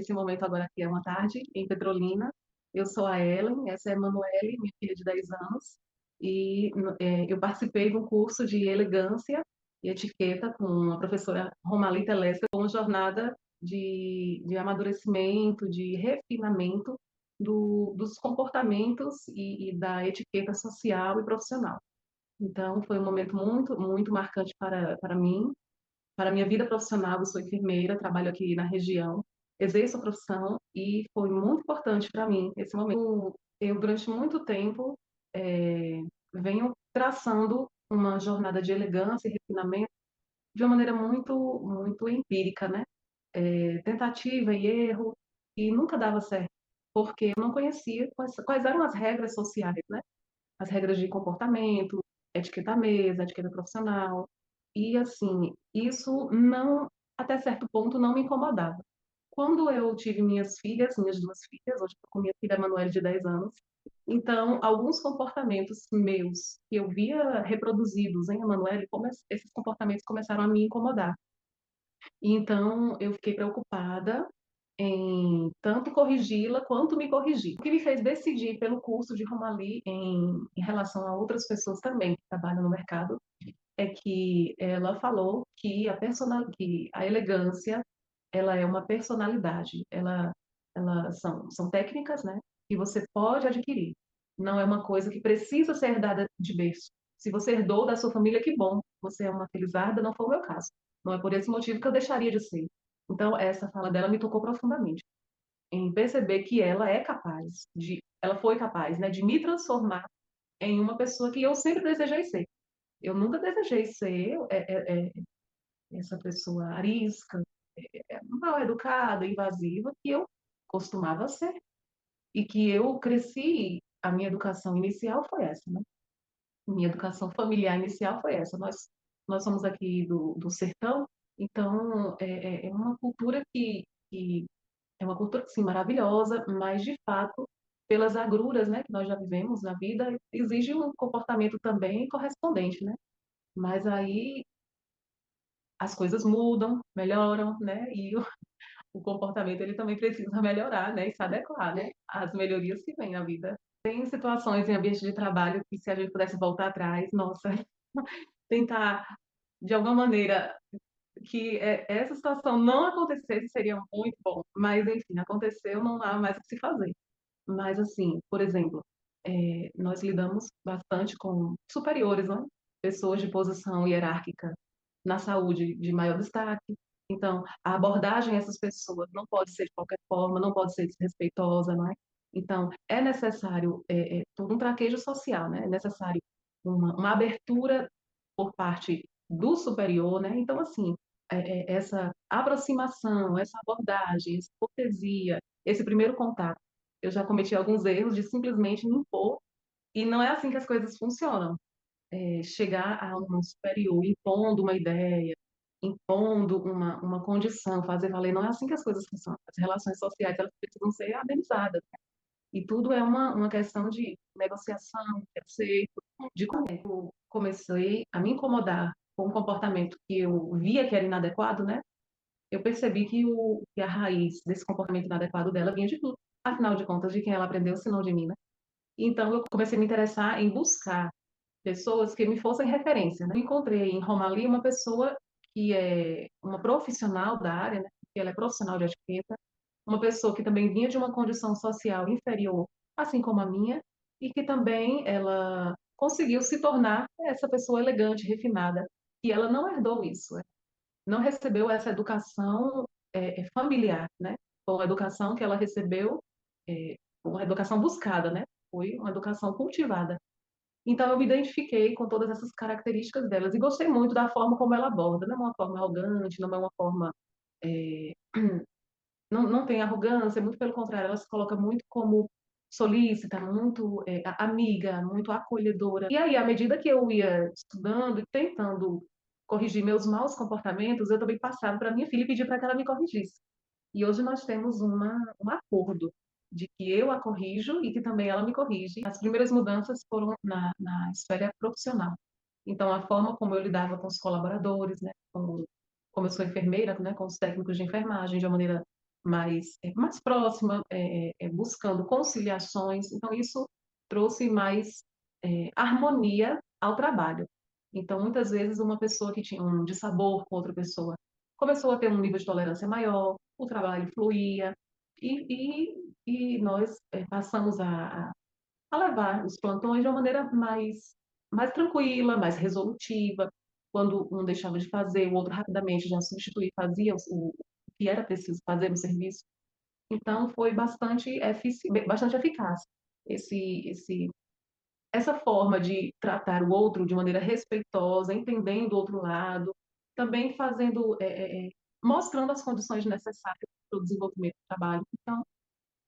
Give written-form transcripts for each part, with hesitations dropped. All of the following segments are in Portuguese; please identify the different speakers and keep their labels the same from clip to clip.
Speaker 1: nesse momento agora aqui é uma tarde, em Petrolina. Eu sou a Ellen, essa é a Emanuele, minha filha de 10 anos, e eu participei de um curso de elegância e etiqueta com a professora Romalita Lessa, com uma jornada de amadurecimento, de refinamento dos comportamentos e da etiqueta social e profissional. Então, foi um momento muito, muito marcante para mim, para a minha vida profissional. Eu sou enfermeira, trabalho aqui na região, exerço a profissão e foi muito importante para mim esse momento. Eu, durante muito tempo, venho traçando uma jornada de elegância e refinamento de uma maneira muito, muito empírica, né? Tentativa e erro, e nunca dava certo, porque eu não conhecia quais eram as regras sociais, né? As regras de comportamento, etiqueta à mesa, etiqueta profissional. E assim, isso não, até certo ponto, não me incomodava. Quando eu tive minhas duas filhas, hoje estou com minha filha Emanuele de 10 anos, então alguns comportamentos meus que eu via reproduzidos em Emanuele, esses comportamentos começaram a me incomodar. E então eu fiquei preocupada em tanto corrigi-la quanto me corrigir. O que me fez decidir pelo curso de Romali em relação a outras pessoas também que trabalham no mercado é que ela falou que que a elegância ela é uma personalidade, ela são técnicas, né, que você pode adquirir. Não é uma coisa que precisa ser herdada de berço. Se você herdou da sua família, que bom, você é uma felizarda, não foi o meu caso. Não é por esse motivo que eu deixaria de ser. Então, essa fala dela me tocou profundamente, em perceber que ela foi capaz, né, de me transformar em uma pessoa que eu sempre desejei ser. Eu nunca desejei ser essa pessoa arisca, mal educada, invasiva, que eu costumava ser. E que eu cresci, a minha educação inicial foi essa, né? Minha educação familiar inicial foi essa. Nós somos aqui do sertão, então é uma cultura que é uma cultura, sim, maravilhosa, mas, de fato, pelas agruras, né, que nós já vivemos na vida, exige um comportamento também correspondente, né? Mas aí as coisas mudam, melhoram, né? E o comportamento ele também precisa melhorar, né? E se adequar, né? Às melhorias que vêm na vida. Tem situações em ambiente de trabalho que, se a gente pudesse voltar atrás, nossa, tentar, de alguma maneira, que essa situação não acontecesse seria muito bom. Mas, enfim, aconteceu, não há mais o que se fazer. Mas, assim, por exemplo, nós lidamos bastante com superiores, né? Pessoas de posição hierárquica na saúde de maior destaque. Então, a abordagem a essas pessoas não pode ser de qualquer forma, não pode ser desrespeitosa, não é? Então, é necessário todo um traquejo social, né? É necessário uma abertura por parte do superior, né? Então, assim, essa aproximação, essa abordagem, essa cortesia, esse primeiro contato. Eu já cometi alguns erros de simplesmente me impor, e não é assim que as coisas funcionam. Chegar a um superior impondo uma ideia, impondo uma condição, fazer valer, não é assim que as coisas funcionam. As relações sociais, elas precisam ser amenizadas. E tudo é uma questão de negociação, de acerto, de como eu comecei a me incomodar com um comportamento que eu via que era inadequado, né? Eu percebi que a raiz desse comportamento inadequado dela vinha de tudo. Afinal de contas, de quem ela aprendeu, se não de mim, né? Então, eu comecei a me interessar em buscar pessoas que me fossem referência, né? Eu encontrei em Romali uma pessoa que é uma profissional da área, né? Que ela é profissional de etiqueta, uma pessoa que também vinha de uma condição social inferior, assim como a minha, e que também ela conseguiu se tornar essa pessoa elegante, refinada, e ela não herdou isso, não recebeu essa educação familiar, né? Foi uma educação que ela recebeu, uma educação buscada, né? Foi uma educação cultivada. Então, eu me identifiquei com todas essas características delas e gostei muito da forma como ela aborda. Não é uma forma arrogante, não é uma forma. é, não tem arrogância, muito pelo contrário, ela se coloca muito como solícita, muito amiga, muito acolhedora. E aí, à medida que eu ia estudando e tentando corrigir meus maus comportamentos, eu também passava para minha filha e pedi para que ela me corrigisse. E hoje nós temos um acordo de que eu a corrijo e que também ela me corrige. As primeiras mudanças foram na esfera profissional. Então, a forma como eu lidava com os colaboradores, né, como eu sou enfermeira, né, com os técnicos de enfermagem, de uma maneira mais próxima, buscando conciliações. Então, isso trouxe mais harmonia ao trabalho. Então, muitas vezes, uma pessoa que tinha um dissabor com outra pessoa começou a ter um nível de tolerância maior, o trabalho fluía, e nós passamos a levar os plantões de uma maneira mais tranquila, mais resolutiva. Quando um deixava de fazer, o outro rapidamente já substituía e fazia o que era preciso fazer no serviço. Então, foi bastante eficaz essa forma de tratar o outro de maneira respeitosa, entendendo o outro lado, também mostrando as condições necessárias para o desenvolvimento do trabalho. Então,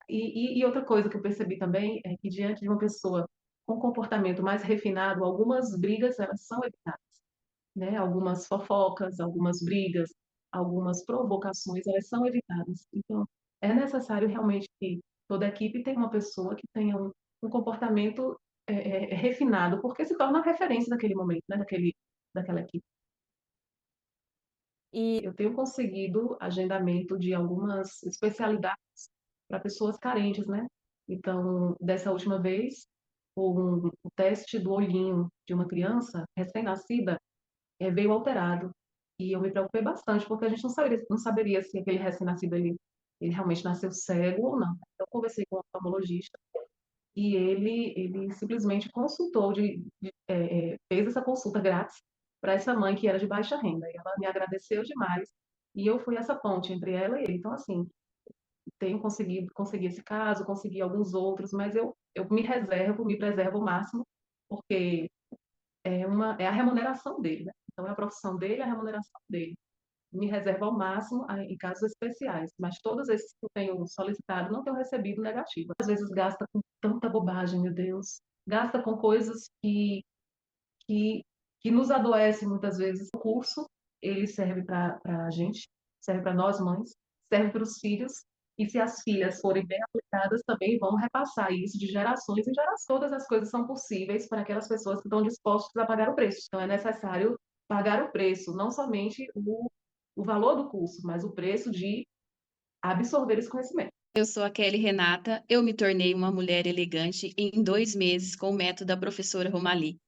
Speaker 1: e outra coisa que eu percebi também é que diante de uma pessoa com comportamento mais refinado, algumas brigas elas são evitadas, né? Algumas fofocas, algumas brigas, algumas provocações, elas são evitadas. Então, é necessário realmente que toda equipe tenha uma pessoa que tenha um comportamento refinado, porque se torna a referência daquele momento, né? Daquela equipe.
Speaker 2: E
Speaker 1: Eu tenho conseguido agendamento de algumas especialidades para pessoas carentes, né? Então, dessa última vez, o teste do olhinho de uma criança recém-nascida veio alterado. E eu me preocupei bastante, porque a gente não saberia se aquele recém-nascido ele realmente nasceu cego ou não. Então, eu conversei com o oftalmologista e ele simplesmente fez essa consulta grátis para essa mãe que era de baixa renda. E ela me agradeceu demais. E eu fui essa ponte entre ela e ele. Então, assim, tenho conseguir esse caso, consegui alguns outros, mas eu me preservo ao máximo, porque é a remuneração dele, né? Então, é a profissão dele, é a remuneração dele. Me reservo ao máximo em casos especiais, mas todos esses que eu tenho solicitado não tenho recebido negativa. Às vezes gasta com tanta bobagem, meu Deus. Gasta com coisas que, que nos adoecem muitas vezes. O curso, ele serve para a gente, serve para nós mães, serve para os filhos, e se as filhas forem bem aplicadas, também vão repassar isso de gerações em gerações. Todas as coisas são possíveis para aquelas pessoas que estão dispostas a pagar o preço. Então, é necessário pagar o preço, não somente o valor do curso, mas o preço de absorver esse conhecimento.
Speaker 2: eu sou a Kelly Renata, eu me tornei uma mulher elegante em 2 meses com o método da professora Romali.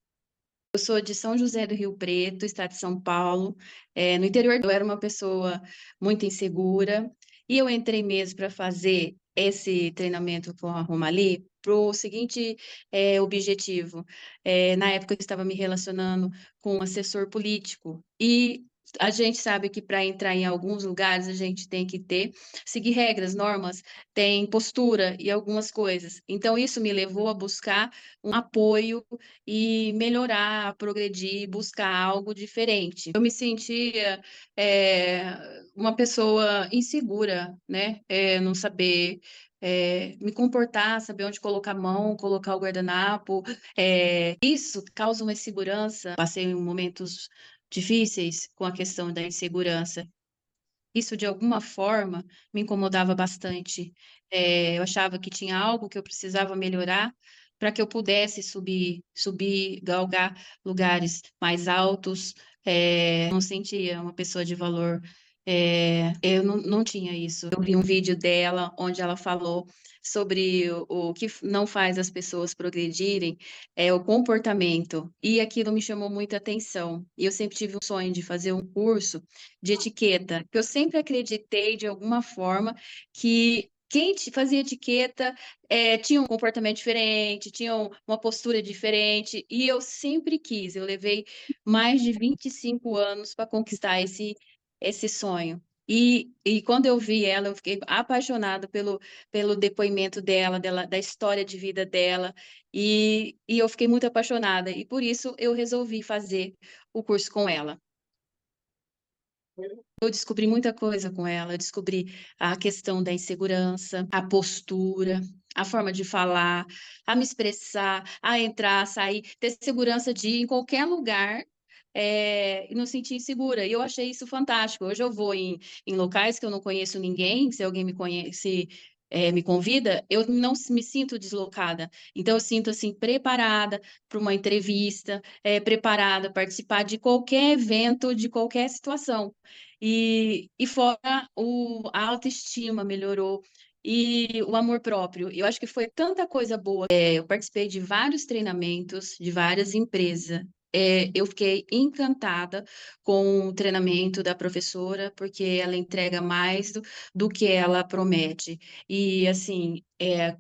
Speaker 2: Eu sou de São José do Rio Preto, estado de São Paulo. No interior, eu era uma pessoa muito insegura e eu entrei mesmo para fazer esse treinamento com a Romali para o seguinte objetivo. Na época, eu estava me relacionando com um assessor político e a gente sabe que para entrar em alguns lugares a gente tem que seguir regras, normas, tem postura e algumas coisas. Então, isso me levou a buscar um apoio e melhorar, progredir, buscar algo diferente. Eu me sentia uma pessoa insegura, né? Não saber me comportar, saber onde colocar a mão, colocar o guardanapo. Isso causa uma insegurança. Passei momentos difíceis com a questão da insegurança. Isso, de alguma forma, me incomodava bastante. Eu achava que tinha algo que eu precisava melhorar para que eu pudesse subir, galgar lugares mais altos. Não sentia uma pessoa de valor. Eu não tinha isso. Eu vi um vídeo dela onde ela falou sobre o que não faz as pessoas progredirem, é o comportamento. E aquilo me chamou muita atenção. E eu sempre tive um sonho de fazer um curso de etiqueta, que eu sempre acreditei de alguma forma que quem fazia etiqueta tinha um comportamento diferente, tinha uma postura diferente, e eu sempre quis, eu levei mais de 25 anos para conquistar esse sonho. E quando eu vi ela, eu fiquei apaixonada pelo depoimento dela, da história de vida dela, e eu fiquei muito apaixonada, e por isso eu resolvi fazer o curso com ela. Eu descobri muita coisa com ela, eu descobri a questão da insegurança, a postura, a forma de falar, a me expressar, a entrar, a sair, ter segurança de ir em qualquer lugar, e não sentir insegura. E eu achei isso fantástico. Hoje eu vou em locais que eu não conheço ninguém, se alguém me conhece, me convida, eu não me sinto deslocada. Então, eu sinto assim, preparada para uma entrevista, preparada para participar de qualquer evento, de qualquer situação. E fora a autoestima melhorou. E o amor próprio, eu acho que foi tanta coisa boa. Eu participei de vários treinamentos, de várias empresas. Eu fiquei encantada com o treinamento da professora, porque ela entrega mais do que ela promete. E assim,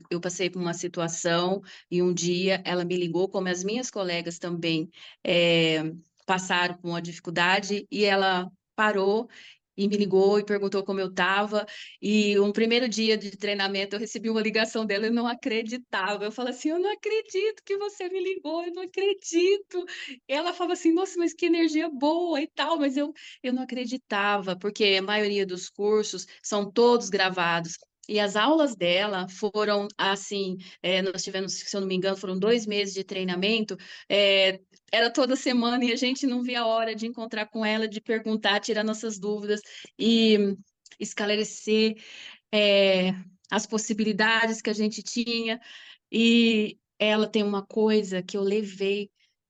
Speaker 2: eu passei por uma situação e um dia ela me ligou, como as minhas colegas também passaram por uma dificuldade, e ela parou e me ligou e perguntou como eu estava. E um primeiro dia de treinamento eu recebi uma ligação dela, eu não acreditava. Eu falei assim, eu não acredito que você me ligou, eu não acredito. E ela falava assim, nossa, mas que energia boa e tal, mas eu não acreditava, porque a maioria dos cursos são todos gravados. E as aulas dela foram assim, nós tivemos, se eu não me engano, foram 2 meses de treinamento, era toda semana e a gente não via a hora de encontrar com ela, de perguntar, tirar nossas dúvidas e esclarecer é, as possibilidades que a gente tinha. E ela tem uma coisa que eu levei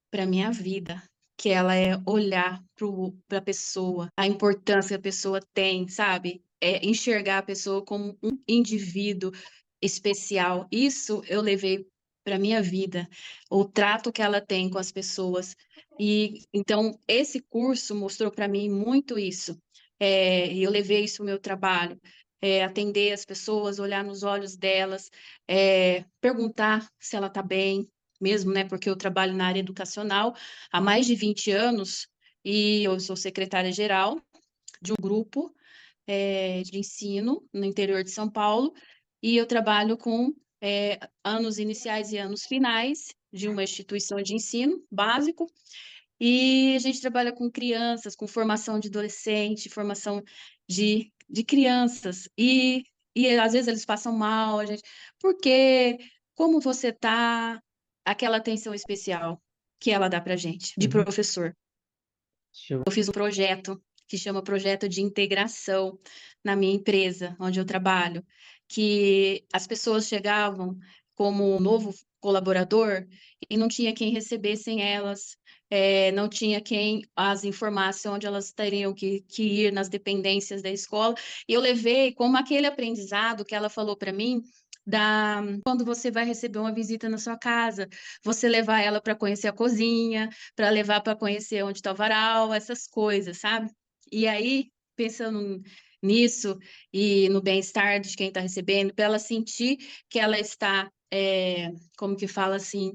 Speaker 2: para minha vida, que ela é olhar para a pessoa, a importância que a pessoa tem, sabe? É enxergar a pessoa como um indivíduo especial. Isso eu levei para minha vida, o trato que ela tem com as pessoas. E então esse curso mostrou para mim muito isso. E eu levei isso no meu trabalho. Atender as pessoas, olhar nos olhos delas, perguntar se ela está bem, mesmo, né? Porque eu trabalho na área educacional há mais de 20 anos e eu sou secretária-geral de um grupo de ensino no interior de São Paulo e eu trabalho com anos iniciais e anos finais de uma instituição de ensino básico e a gente trabalha com crianças, com formação de adolescente, formação de crianças e às vezes eles passam mal, a gente, por quê? Como você tá? Aquela atenção especial que ela dá para gente, de
Speaker 3: Uhum.
Speaker 2: professor.
Speaker 3: Show.
Speaker 2: Eu fiz um projeto que chama Projeto de Integração na minha empresa, onde eu trabalho, que as pessoas chegavam como um novo colaborador e não tinha quem recebessem elas, não tinha quem as informasse onde elas teriam que ir nas dependências da escola. E eu levei como aquele aprendizado que ela falou para mim, quando você vai receber uma visita na sua casa, você levar ela para conhecer a cozinha, para levar para conhecer onde está o varal, essas coisas, sabe? E aí, pensando nisso e no bem-estar de quem está recebendo, para ela sentir que ela está, como que fala assim,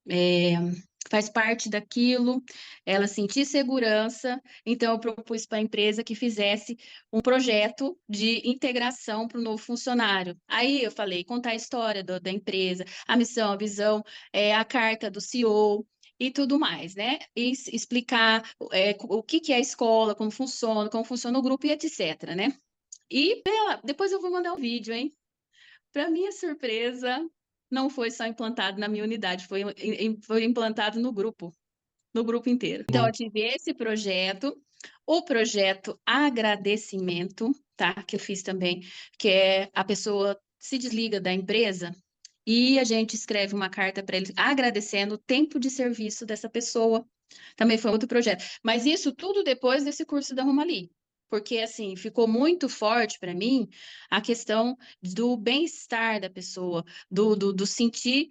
Speaker 2: é, faz parte daquilo, ela sentir segurança. Então, eu propus para a empresa que fizesse um projeto de integração para o novo funcionário. Aí eu falei, contar a história da empresa, a missão, a visão, a carta do CEO e tudo mais, né? E explicar o que é a escola, como funciona o grupo e etc, né? E depois eu vou mandar um vídeo, hein? Para minha surpresa, não foi só implantado na minha unidade, foi implantado no grupo inteiro. Então,
Speaker 3: Bom.
Speaker 2: eu tive esse projeto, o projeto agradecimento, tá? Que eu fiz também, que é a pessoa se desliga da empresa e a gente escreve uma carta para ele agradecendo o tempo de serviço dessa pessoa. Também foi outro projeto. Mas isso tudo depois desse curso da Romali. Porque, assim, ficou muito forte para mim a questão do bem-estar da pessoa, do sentir,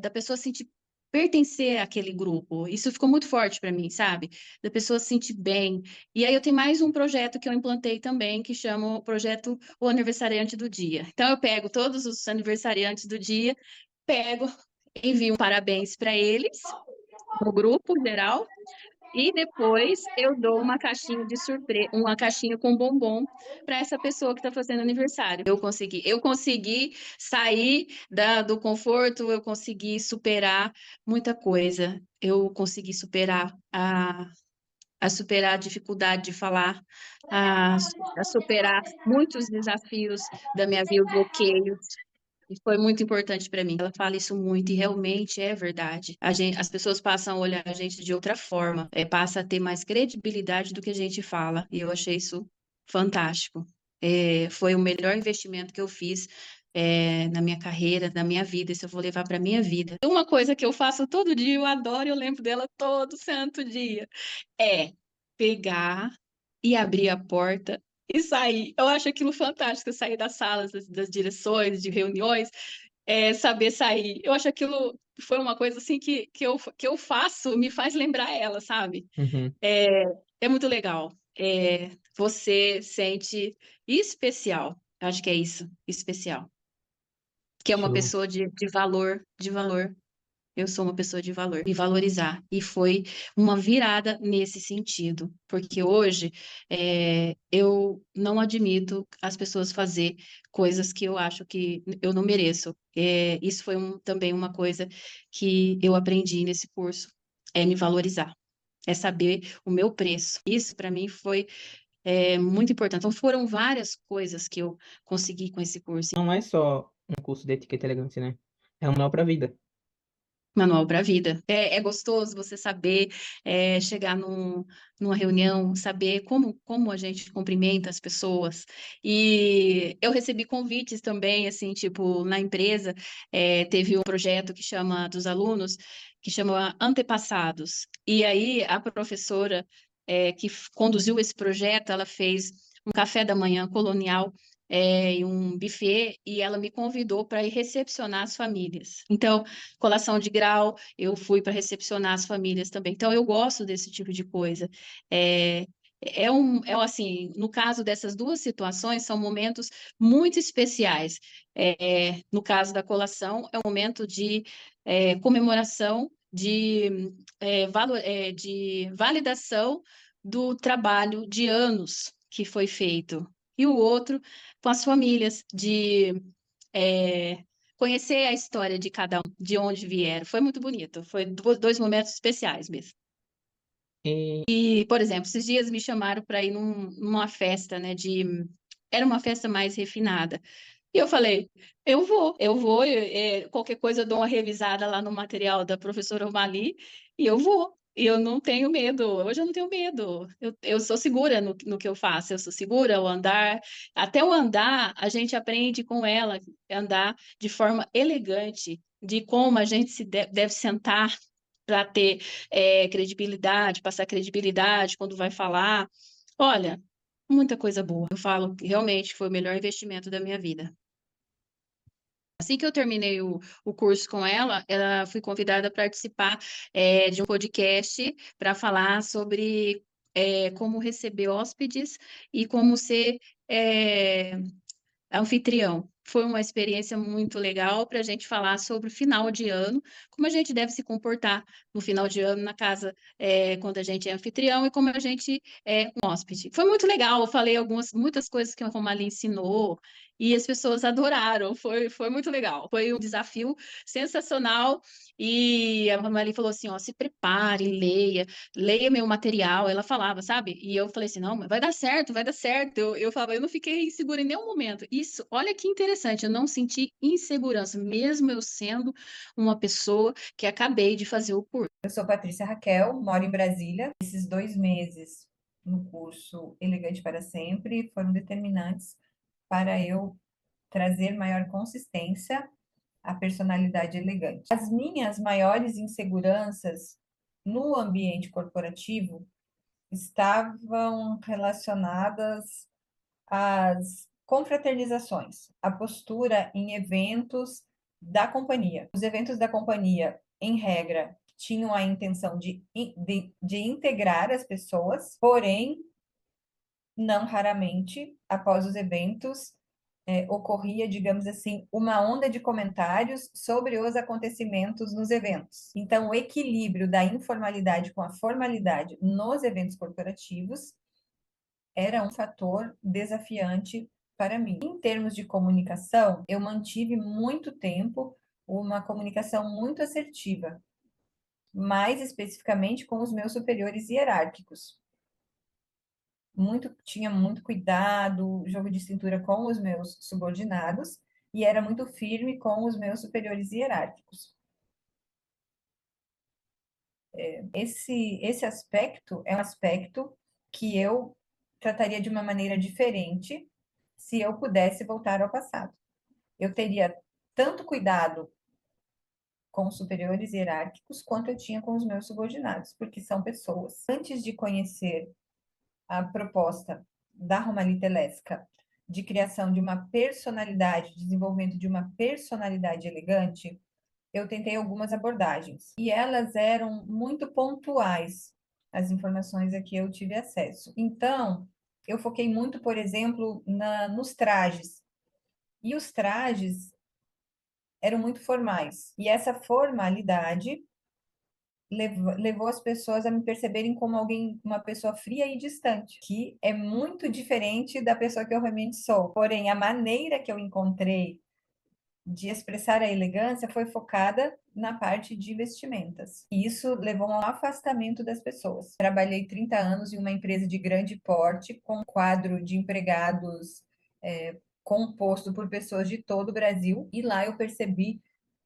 Speaker 2: da pessoa sentir pertencer àquele grupo. Isso ficou muito forte para mim, sabe? Da pessoa se sentir bem. E aí eu tenho mais um projeto que eu implantei também, que chama o projeto O Aniversariante do Dia. Então eu pego todos os aniversariantes do dia, pego, envio um parabéns para eles, no grupo geral, e depois eu dou uma caixinha de surpresa, uma caixinha com bombom para essa pessoa que está fazendo aniversário. Eu consegui sair do conforto, eu consegui superar muita coisa. Eu consegui superar a dificuldade de falar, a, a superar muitos desafios da minha vida, bloqueios. E foi muito importante para mim. Ela fala isso muito e realmente é verdade. As pessoas passam a olhar a gente de outra forma, passa a ter mais credibilidade do que a gente fala. E eu achei isso fantástico. Foi o melhor investimento que eu fiz, na minha carreira, na minha vida, isso eu vou levar para minha vida. Uma coisa que eu faço todo dia, eu adoro, eu lembro dela todo santo dia, é pegar e abrir a porta e sair. Eu acho aquilo fantástico, sair das salas, das direções, de reuniões, saber sair. Eu acho aquilo foi uma coisa assim que eu faço, me faz lembrar ela, sabe?
Speaker 3: Uhum.
Speaker 2: É, é muito legal. Você sente especial. Eu acho que é isso, especial. Que é uma
Speaker 3: Show.
Speaker 2: pessoa de valor, de valor. Eu sou uma pessoa de valor e valorizar. E foi uma virada nesse sentido, porque hoje eu não admito as pessoas fazer coisas que eu acho que eu não mereço. Isso foi também uma coisa que eu aprendi nesse curso, é me valorizar, é saber o meu preço. Isso para mim foi muito importante. Então foram várias coisas que eu consegui com esse curso.
Speaker 3: Não é só um curso de etiqueta e elegância, né? É um manual pra vida.
Speaker 2: Manual para a vida. É gostoso você saber chegar numa reunião, saber como a gente cumprimenta as pessoas. E eu recebi convites também, assim, tipo, na empresa, teve um projeto que chama dos alunos, que chama Antepassados. E aí a professora que conduziu esse projeto, ela fez um café da manhã colonial e um buffet, e ela me convidou para ir recepcionar as famílias. Então, colação de grau, eu fui para recepcionar as famílias também. Então, eu gosto desse tipo de coisa. Assim, no caso dessas duas situações, são momentos muito especiais. No caso da colação, é um momento de comemoração, de validação do trabalho de anos que foi feito. E o outro com as famílias, de é, conhecer a história de cada um, de onde vieram. Foi muito bonito. Foi dois momentos especiais mesmo.
Speaker 3: E
Speaker 2: E, por exemplo, esses dias me chamaram para ir numa festa, né? Era uma festa mais refinada. E eu falei, eu vou, qualquer coisa eu dou uma revisada lá no material da professora Mali e eu vou. E eu não tenho medo, hoje eu não tenho medo. Eu sou segura no que eu faço, eu sou segura ao andar. Até o andar, a gente aprende com ela, andar de forma elegante, de como a gente deve sentar para ter credibilidade, passar credibilidade quando vai falar. Olha, muita coisa boa. Eu falo que realmente foi o melhor investimento da minha vida. Assim que eu terminei o curso com ela fui convidada a participar de um podcast para falar sobre como receber hóspedes e como ser anfitrião. Foi uma experiência muito legal para a gente falar sobre o final de ano, como a gente deve se comportar no final de ano na casa, quando a gente é anfitrião e como a gente é um hóspede. Foi muito legal, eu falei muitas coisas que a Romali ensinou e as pessoas adoraram, foi muito legal. Foi um desafio sensacional e a Romali falou assim, ó, se prepare, leia meu material, ela falava, sabe? E eu falei assim, não, mas vai dar certo, vai dar certo. Eu falava, eu não fiquei insegura em nenhum momento. Isso, olha que interessante, eu não senti insegurança, mesmo eu sendo uma pessoa que acabei de fazer o curso.
Speaker 4: Eu sou Patrícia Raquel, moro em Brasília. Esses 2 meses no curso Elegante para Sempre foram determinantes para eu trazer maior consistência à personalidade elegante. As minhas maiores inseguranças no ambiente corporativo estavam relacionadas às confraternizações, a postura em eventos da companhia. Os eventos da companhia, em regra, tinham a intenção de integrar as pessoas, porém, não raramente, após os eventos, ocorria, digamos assim, uma onda de comentários sobre os acontecimentos nos eventos. Então, o equilíbrio da informalidade com a formalidade nos eventos corporativos era um fator desafiante para mim. Em termos de comunicação, eu mantive muito tempo uma comunicação muito assertiva, mais especificamente com os meus superiores hierárquicos. Tinha muito cuidado, jogo de cintura com os meus subordinados e era muito firme com os meus superiores hierárquicos. Esse aspecto é um aspecto que eu trataria de uma maneira diferente se eu pudesse voltar ao passado. Eu teria tanto cuidado com os superiores hierárquicos quanto eu tinha com os meus subordinados, porque são pessoas. Antes de conhecer a proposta da Romalie Telesca de criação de uma personalidade, desenvolvimento de uma personalidade elegante, eu tentei algumas abordagens e elas eram muito pontuais, as informações a que eu tive acesso. Então, eu foquei muito, por exemplo, nos trajes. E os trajes eram muito formais. E essa formalidade levou as pessoas a me perceberem como alguém, uma pessoa fria e distante, que é muito diferente da pessoa que eu realmente sou. Porém, a maneira que eu encontrei de expressar a elegância foi focada na parte de vestimentas. E isso levou a um afastamento das pessoas. Trabalhei 30 anos em uma empresa de grande porte, com um quadro de empregados composto por pessoas de todo o Brasil, e lá eu percebi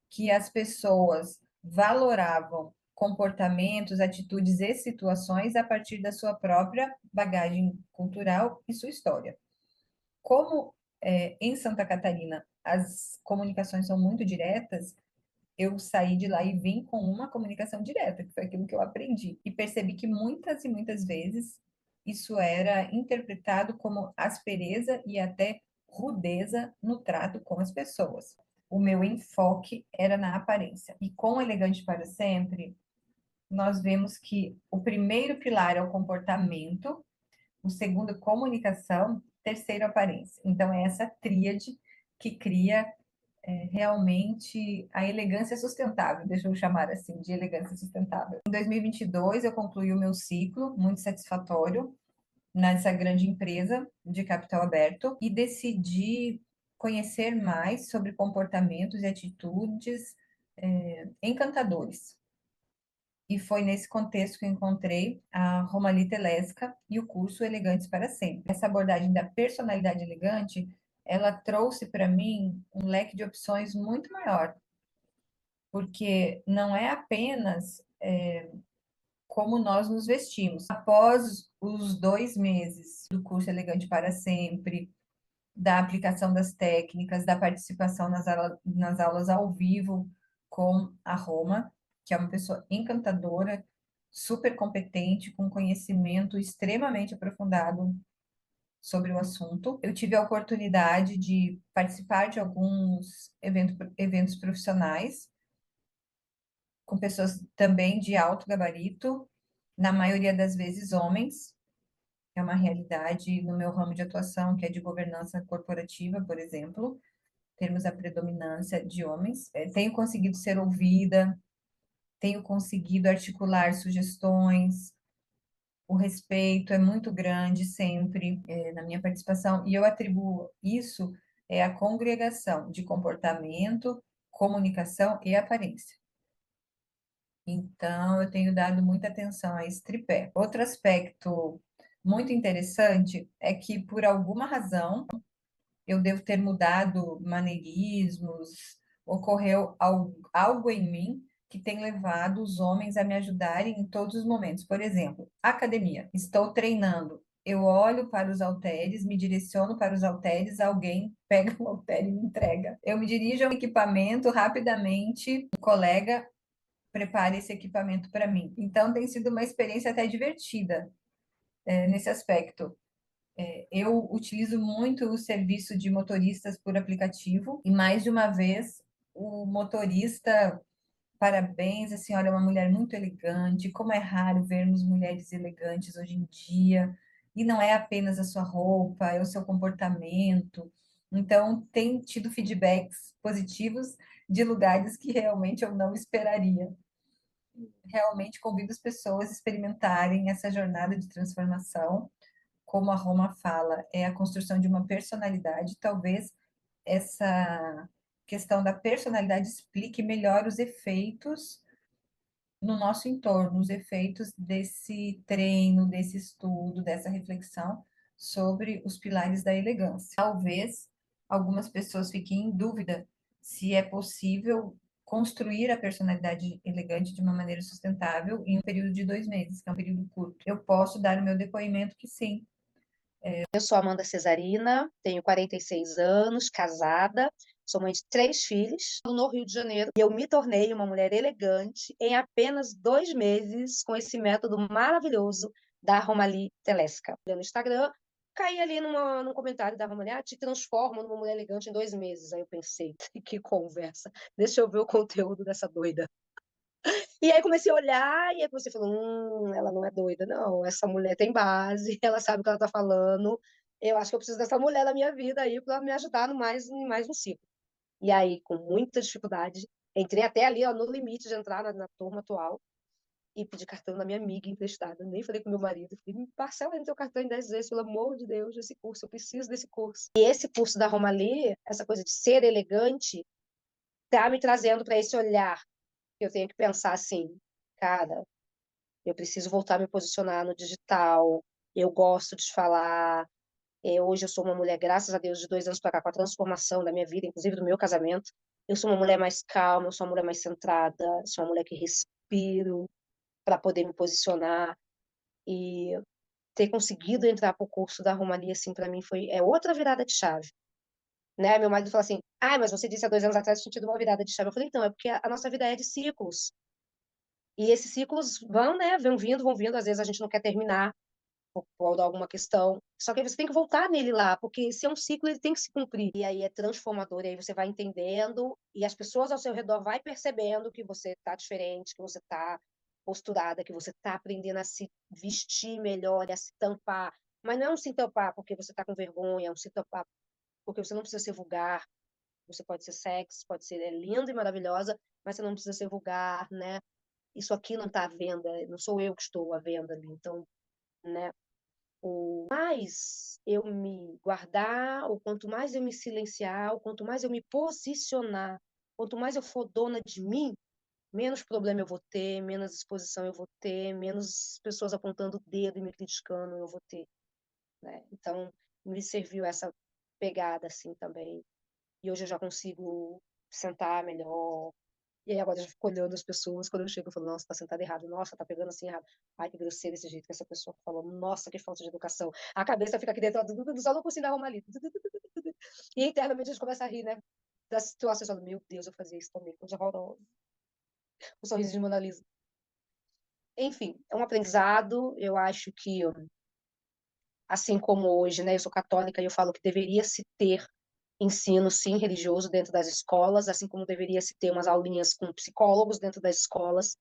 Speaker 4: que as pessoas valoravam comportamentos, atitudes e situações a partir da sua própria bagagem cultural e sua história. Como em Santa Catarina as comunicações são muito diretas, eu saí de lá e vim com uma comunicação direta, que foi aquilo que eu aprendi. E percebi que muitas e muitas vezes isso era interpretado como aspereza e até rudeza no trato com as pessoas. O meu enfoque era na aparência. E com Elegante para Sempre, nós vemos que o primeiro pilar é o comportamento, o segundo, comunicação, terceiro, aparência. Então, é essa tríade que cria realmente a elegância sustentável, deixa eu chamar assim, de elegância sustentável. Em 2022, eu concluí o meu ciclo, muito satisfatório, nessa grande empresa de capital aberto, e decidi conhecer mais sobre comportamentos e atitudes encantadores. E foi nesse contexto que eu encontrei a Romalie Telesca e o curso Elegantes para Sempre. Essa abordagem da personalidade elegante, ela trouxe para mim um leque de opções muito maior, porque não é apenas como nós nos vestimos. Após os 2 meses do curso Elegante para Sempre, da aplicação das técnicas, da participação nas aulas ao vivo com a Roma, que é uma pessoa encantadora, super competente, com conhecimento extremamente aprofundado sobre o assunto. Eu tive a oportunidade de participar de alguns eventos profissionais, com pessoas também de alto gabarito, na maioria das vezes homens. É uma realidade no meu ramo de atuação, que é de governança corporativa, por exemplo, temos a predominância de homens. Tenho conseguido ser ouvida, tenho conseguido articular sugestões, o respeito é muito grande sempre na minha participação, e eu atribuo isso à congregação de comportamento, comunicação e aparência. Então, eu tenho dado muita atenção a esse tripé. Outro aspecto muito interessante é que, por alguma razão, eu devo ter mudado maneirismos, ocorreu algo em mim que tem levado os homens a me ajudarem em todos os momentos. Por exemplo, academia. Estou treinando. Eu olho para os halteres, me direciono para os halteres, alguém pega o halter e me entrega. Eu me dirijo ao equipamento rapidamente, o colega prepara esse equipamento para mim. Então, tem sido uma experiência até divertida nesse aspecto. Eu utilizo muito o serviço de motoristas por aplicativo e mais de uma vez o motorista, parabéns, a senhora é uma mulher muito elegante, como é raro vermos mulheres elegantes hoje em dia, e não é apenas a sua roupa, é o seu comportamento. Então, tem tido feedbacks positivos de lugares que realmente eu não esperaria. Realmente convido as pessoas a experimentarem essa jornada de transformação. Como a Roma fala, é a construção de uma personalidade. Talvez essa questão da personalidade explique melhor os efeitos no nosso entorno, os efeitos desse treino, desse estudo, dessa reflexão sobre os pilares da elegância. Talvez algumas pessoas fiquem em dúvida se é possível construir a personalidade elegante de uma maneira sustentável em um período de 2 meses, que é um período curto. Eu posso dar o meu depoimento que sim,
Speaker 5: Eu sou Amanda Cesarina, tenho 46 anos, casada, sou mãe de 3 filhos, no Rio de Janeiro. E eu me tornei uma mulher elegante em apenas 2 meses com esse método maravilhoso da Romali Telesca. No Instagram, caí ali num comentário da Romali, te transforma numa mulher elegante em 2 meses. Aí eu pensei, que conversa, deixa eu ver o conteúdo dessa doida. E aí comecei a olhar, e aí comecei a falar, ela não é doida, não. Essa mulher tem base, ela sabe o que ela tá falando. Eu acho que eu preciso dessa mulher na minha vida aí para me ajudar em mais um ciclo. E aí, com muita dificuldade, entrei até ali, ó, no limite de entrar na turma atual e pedi cartão da minha amiga emprestada. Nem falei com meu marido. Falei, me parcela aí no teu cartão em 10 vezes, pelo amor de Deus, esse curso, eu preciso desse curso. E esse curso da Romali, essa coisa de ser elegante, tá me trazendo para esse olhar. Eu tenho que pensar assim, cara, eu preciso voltar a me posicionar no digital. Eu gosto de falar. Hoje eu sou uma mulher, graças a Deus, de 2 anos para cá, com a transformação da minha vida, inclusive do meu casamento. Eu sou uma mulher mais calma, eu sou uma mulher mais centrada, sou uma mulher que respiro para poder me posicionar. E ter conseguido entrar para o curso da Romalia, assim, para mim é outra virada de chave. Né? Meu marido falou assim: mas você disse há 2 anos atrás que tinha tido uma virada de chave. Eu falei: então, é porque a nossa vida é de ciclos. E esses ciclos vão, né, vão vindo, às vezes a gente não quer terminar por alguma questão. Só que aí você tem que voltar nele lá, porque se é um ciclo, ele tem que se cumprir. E aí é transformador, e aí você vai entendendo, e as pessoas ao seu redor vai percebendo que você tá diferente, que você tá posturada, que você tá aprendendo a se vestir melhor, a se tampar. Mas não é um se tampar porque você tá com vergonha, é um se tampar porque você não precisa ser vulgar. Você pode ser sexy, pode ser linda e maravilhosa, mas você não precisa ser vulgar, né? Isso aqui não está à venda, não sou eu que estou à venda ali. Então, né, o mais eu me guardar, ou quanto mais eu me silenciar, ou quanto mais eu me posicionar, quanto mais eu for dona de mim, menos problema eu vou ter, menos exposição eu vou ter, menos pessoas apontando o dedo e me criticando eu vou ter, né? Então, me serviu essa pegada assim também. E hoje eu já consigo sentar melhor. E aí agora eu já fico olhando as pessoas, quando eu chego eu falo, nossa, tá sentada errado, nossa, tá pegando assim errado. Ai, que grosseiro esse jeito que essa pessoa falou, nossa, que falta de educação. A cabeça fica aqui dentro, só não consigo arrumar ali. E internamente a gente começa a rir, né? Da situação, eu falo, meu Deus, eu fazia isso também, coisa horrorosa. Um sorriso de Mona Lisa. Enfim, é um aprendizado, eu acho que, assim como hoje, né, eu sou católica e eu falo que deveria se ter ensino, sim, religioso dentro das escolas, assim como deveria se ter umas aulinhas com psicólogos dentro das escolas,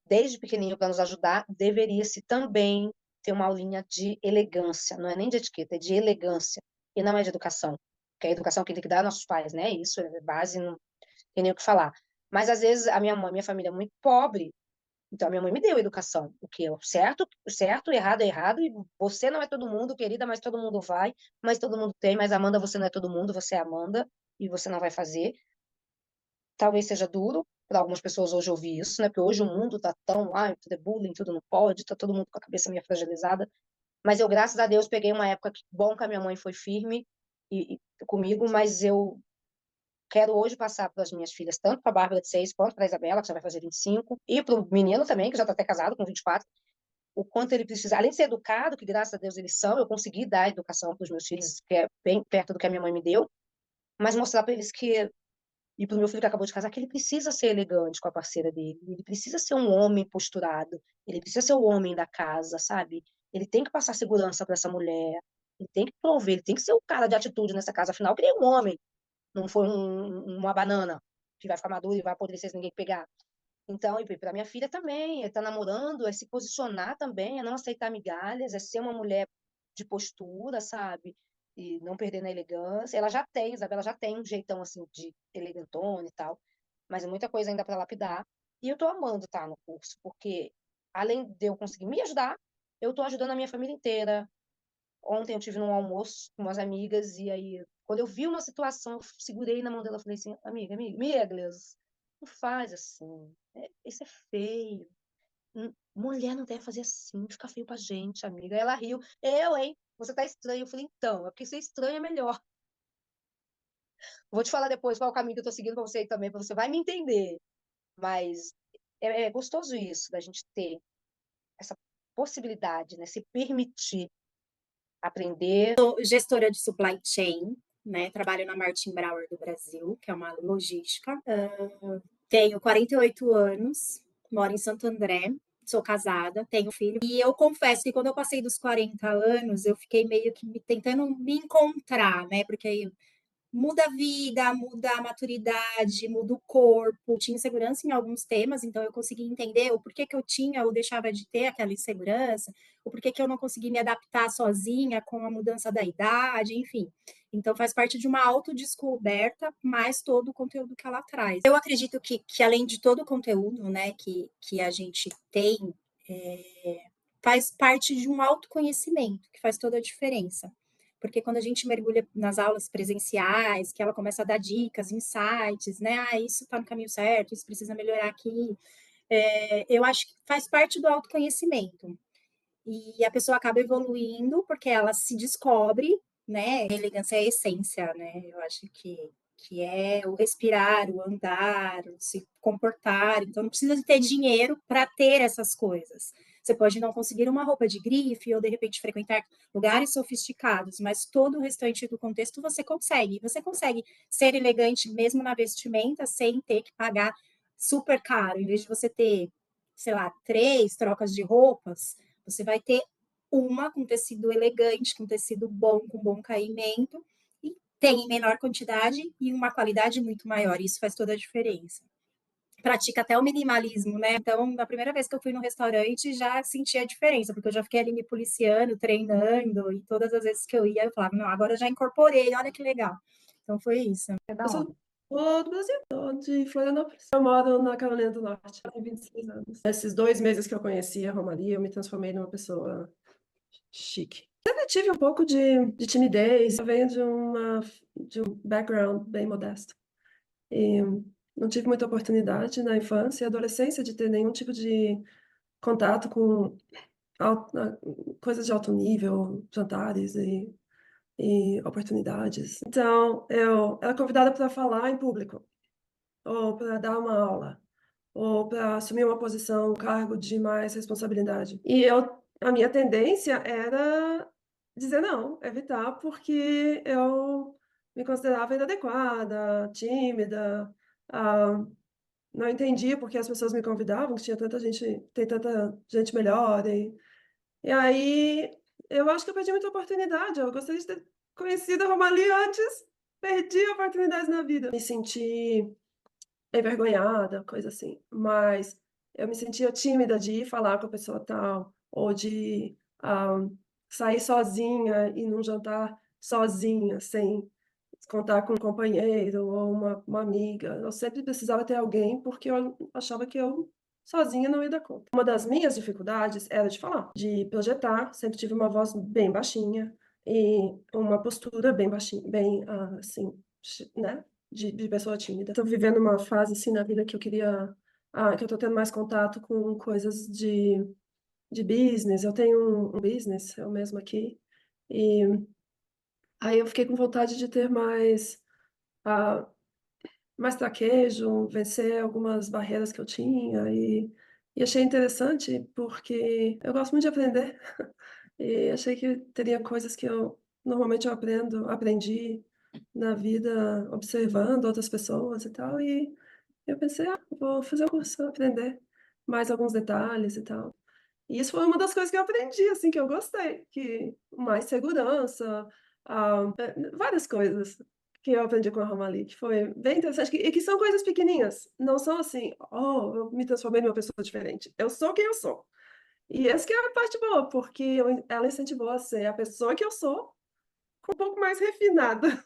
Speaker 5: desde pequenininho para nos ajudar, deveria-se também ter uma aulinha de elegância, não é nem de etiqueta, é de elegância, e não é de educação, porque a educação quem tem que dar é nossos pais, né? Isso é base, não tem nem o que falar. Mas às vezes a minha família é muito pobre, então a minha mãe me deu educação, o que é o certo, o errado é errado, e você não é todo mundo, querida, mas todo mundo vai, mas todo mundo tem, mas Amanda, você não é todo mundo, você é Amanda, e você não vai fazer. Talvez seja duro para algumas pessoas hoje ouvir isso, né? Porque hoje o mundo tá tão, tudo é bullying, tudo não pode, tá todo mundo com a cabeça meio fragilizada. Mas eu, graças a Deus, peguei uma época que bom que a minha mãe foi firme comigo, mas eu quero hoje passar para as minhas filhas, tanto para a Bárbara de 6, quanto para a Isabela, que já vai fazer 25, e para o menino também, que já está até casado, com 24, o quanto ele precisa, além de ser educado, que graças a Deus eles são, eu consegui dar educação para os meus filhos, que é bem perto do que a minha mãe me deu, mas mostrar para eles que e para o meu filho que acabou de casar, que ele precisa ser elegante com a parceira dele, ele precisa ser um homem posturado, ele precisa ser o homem da casa, sabe? Ele tem que passar segurança para essa mulher, ele tem que prover, ele tem que ser o cara de atitude nessa casa, afinal, ele é um homem, não foi uma banana que vai ficar madura e vai apodrecer se ninguém pegar. Então, e para minha filha também, é estar namorando, é se posicionar também, é não aceitar migalhas, é ser uma mulher de postura, sabe? E não perder na elegância. Ela já tem, Isabela já tem um jeitão assim de elegantona e tal, mas é muita coisa ainda para lapidar. E eu tô amando estar no curso, porque além de eu conseguir me ajudar, eu tô ajudando a minha família inteira. Ontem eu tive num almoço com umas amigas e aí, quando eu vi uma situação, eu segurei na mão dela e falei assim, amiga, Gleus, não faz assim, isso é feio. Mulher não deve fazer assim, fica feio pra gente, amiga. Ela riu, hein? Você tá estranho. Eu falei, então, é porque ser estranho é melhor. Vou te falar depois qual é o caminho que eu tô seguindo pra você aí também, pra você vai me entender. Mas é gostoso isso, da gente ter essa possibilidade, né? Se permitir aprender.
Speaker 6: Sou gestora de supply chain, né? Trabalho na Martin Brauer do Brasil, que é uma logística. Tenho 48 anos, moro em Santo André, sou casada, tenho filho. E eu confesso que quando eu passei dos 40 anos, eu fiquei meio que tentando me encontrar, né? Porque aí muda a vida, muda a maturidade, muda o corpo. Tinha insegurança em alguns temas, então eu consegui entender o porquê que eu tinha ou deixava de ter aquela insegurança, o porquê que eu não consegui me adaptar sozinha com a mudança da idade, enfim. Então faz parte de uma autodescoberta, mais todo o conteúdo que ela traz. Eu acredito que além de todo o conteúdo, né, que a gente tem, faz parte de um autoconhecimento, que faz toda a diferença. Porque quando a gente mergulha nas aulas presenciais, que ela começa a dar dicas, insights, né? Ah, isso está no caminho certo, isso precisa melhorar aqui. Eu acho que faz parte do autoconhecimento. E a pessoa acaba evoluindo porque ela se descobre, né? A elegância é a essência, né? Eu acho que é o respirar, o andar, o se comportar. Então, não precisa ter dinheiro para ter essas coisas. Você pode não conseguir uma roupa de grife ou, de repente, frequentar lugares sofisticados, mas todo o restante do contexto você consegue. Você consegue ser elegante mesmo na vestimenta sem ter que pagar super caro. Em vez de você ter, sei lá, 3 trocas de roupas, você vai ter uma com tecido elegante, com tecido bom, com bom caimento, e tem em menor quantidade e uma qualidade muito maior. Isso faz toda a diferença. Pratica até o minimalismo, né? Então, na primeira vez que eu fui no restaurante, já senti a diferença, porque eu já fiquei ali me policiando, treinando, e todas as vezes que eu ia, eu falava, não, agora eu já incorporei, olha que legal. Então, foi isso.
Speaker 1: É da
Speaker 7: Eu
Speaker 1: hora.
Speaker 7: sou do Brasil, sou de Florianópolis. Eu moro na Carolina do Norte, tenho 26 anos. Nesses 2 meses que eu conheci a Romaria, eu me transformei numa pessoa chique. Sempre tive um pouco de timidez, eu venho de um background bem modesto. E não tive muita oportunidade na infância e adolescência de ter nenhum tipo de contato com coisas de alto nível, jantares e oportunidades. Então, eu era convidada para falar em público, ou para dar uma aula, ou para assumir uma posição, um cargo de mais responsabilidade. E a minha tendência era dizer não, evitar, porque eu me considerava inadequada, tímida, não entendia porque as pessoas me convidavam, que tinha tanta gente, tem tanta gente melhor. E aí eu acho que eu perdi muita oportunidade. Eu gostaria de ter conhecido a Romali antes, perdi oportunidades na vida. Me senti envergonhada, coisa assim. Mas eu me sentia tímida de ir falar com a pessoa tal, ou de sair sozinha e num jantar sozinha, sem contar com um companheiro ou uma amiga. Eu sempre precisava ter alguém porque eu achava que eu sozinha não ia dar conta. Uma das minhas dificuldades era de falar, de projetar. Sempre tive uma voz bem baixinha e uma postura bem baixinha, bem assim, né? De pessoa tímida. Estou vivendo uma fase assim na vida que eu queria, que eu estou tendo mais contato com coisas de business. Eu tenho um business, eu mesmo aqui. E aí eu fiquei com vontade de ter ah, mais traquejo, vencer algumas barreiras que eu tinha e achei interessante porque eu gosto muito de aprender e achei que teria coisas que eu normalmente aprendi na vida observando outras pessoas e tal, e eu pensei, vou fazer o curso, aprender mais alguns detalhes e tal. E isso foi uma das coisas que eu aprendi, assim, que eu gostei, que mais segurança, várias coisas que eu aprendi com a Romali, que foi bem interessante, e que são coisas pequenininhas, não são assim, eu me transformei numa pessoa diferente. Eu sou quem eu sou. E essa que é a parte boa, porque ela incentivou a ser a pessoa que eu sou, com um pouco mais refinada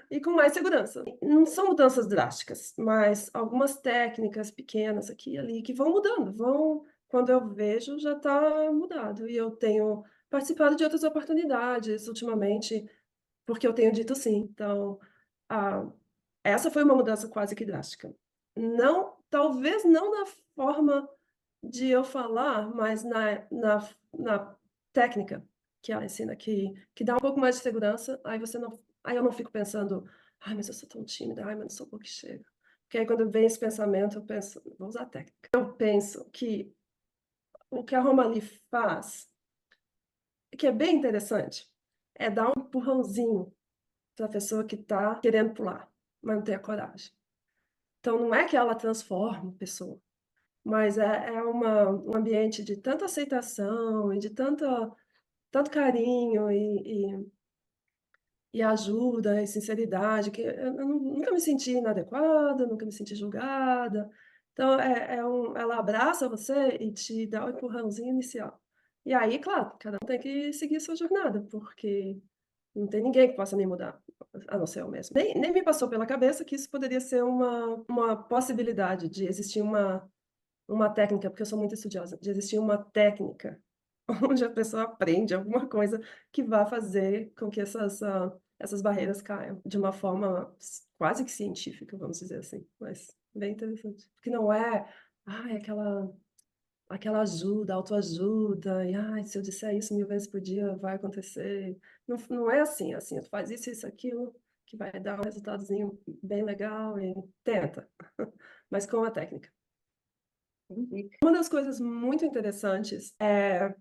Speaker 7: e com mais segurança. Não são mudanças drásticas, mas algumas técnicas pequenas aqui e ali que vão mudando, quando eu vejo já está mudado. E eu tenho participado de outras oportunidades ultimamente, porque eu tenho dito sim. Então, essa foi uma mudança quase que drástica. Não, talvez não na forma de eu falar, mas na técnica que ela ensina, que dá um pouco mais de segurança, aí eu não fico pensando, ai, mas eu sou tão tímida, ai, mas não sou boa que chega. Porque aí quando vem esse pensamento, eu penso, vou usar a técnica. Eu penso que o que a Romali faz que é bem interessante é dar um empurrãozinho para a pessoa que está querendo pular, mas não tem a coragem. Então, não é que ela transforma a pessoa, mas é um ambiente de tanta aceitação e de tanto carinho e ajuda e sinceridade, que eu nunca me senti inadequada, nunca me senti julgada. Então, ela abraça você e te dá o empurrãozinho inicial. E aí, claro, cada um tem que seguir a sua jornada, porque não tem ninguém que possa me mudar, a não ser eu mesmo. Nem me passou pela cabeça que isso poderia ser uma possibilidade de existir uma técnica, porque eu sou muito estudiosa, de existir uma técnica onde a pessoa aprende alguma coisa que vá fazer com que essas barreiras caiam de uma forma quase que científica, vamos dizer assim, mas bem interessante. Porque não é, aquela ajuda, autoajuda, e se eu disser isso 1000 vezes por dia vai acontecer. Não é assim, tu faz isso, isso, aquilo, que vai dar um resultadozinho bem legal e tenta, mas com a técnica. Uma das coisas muito interessantes é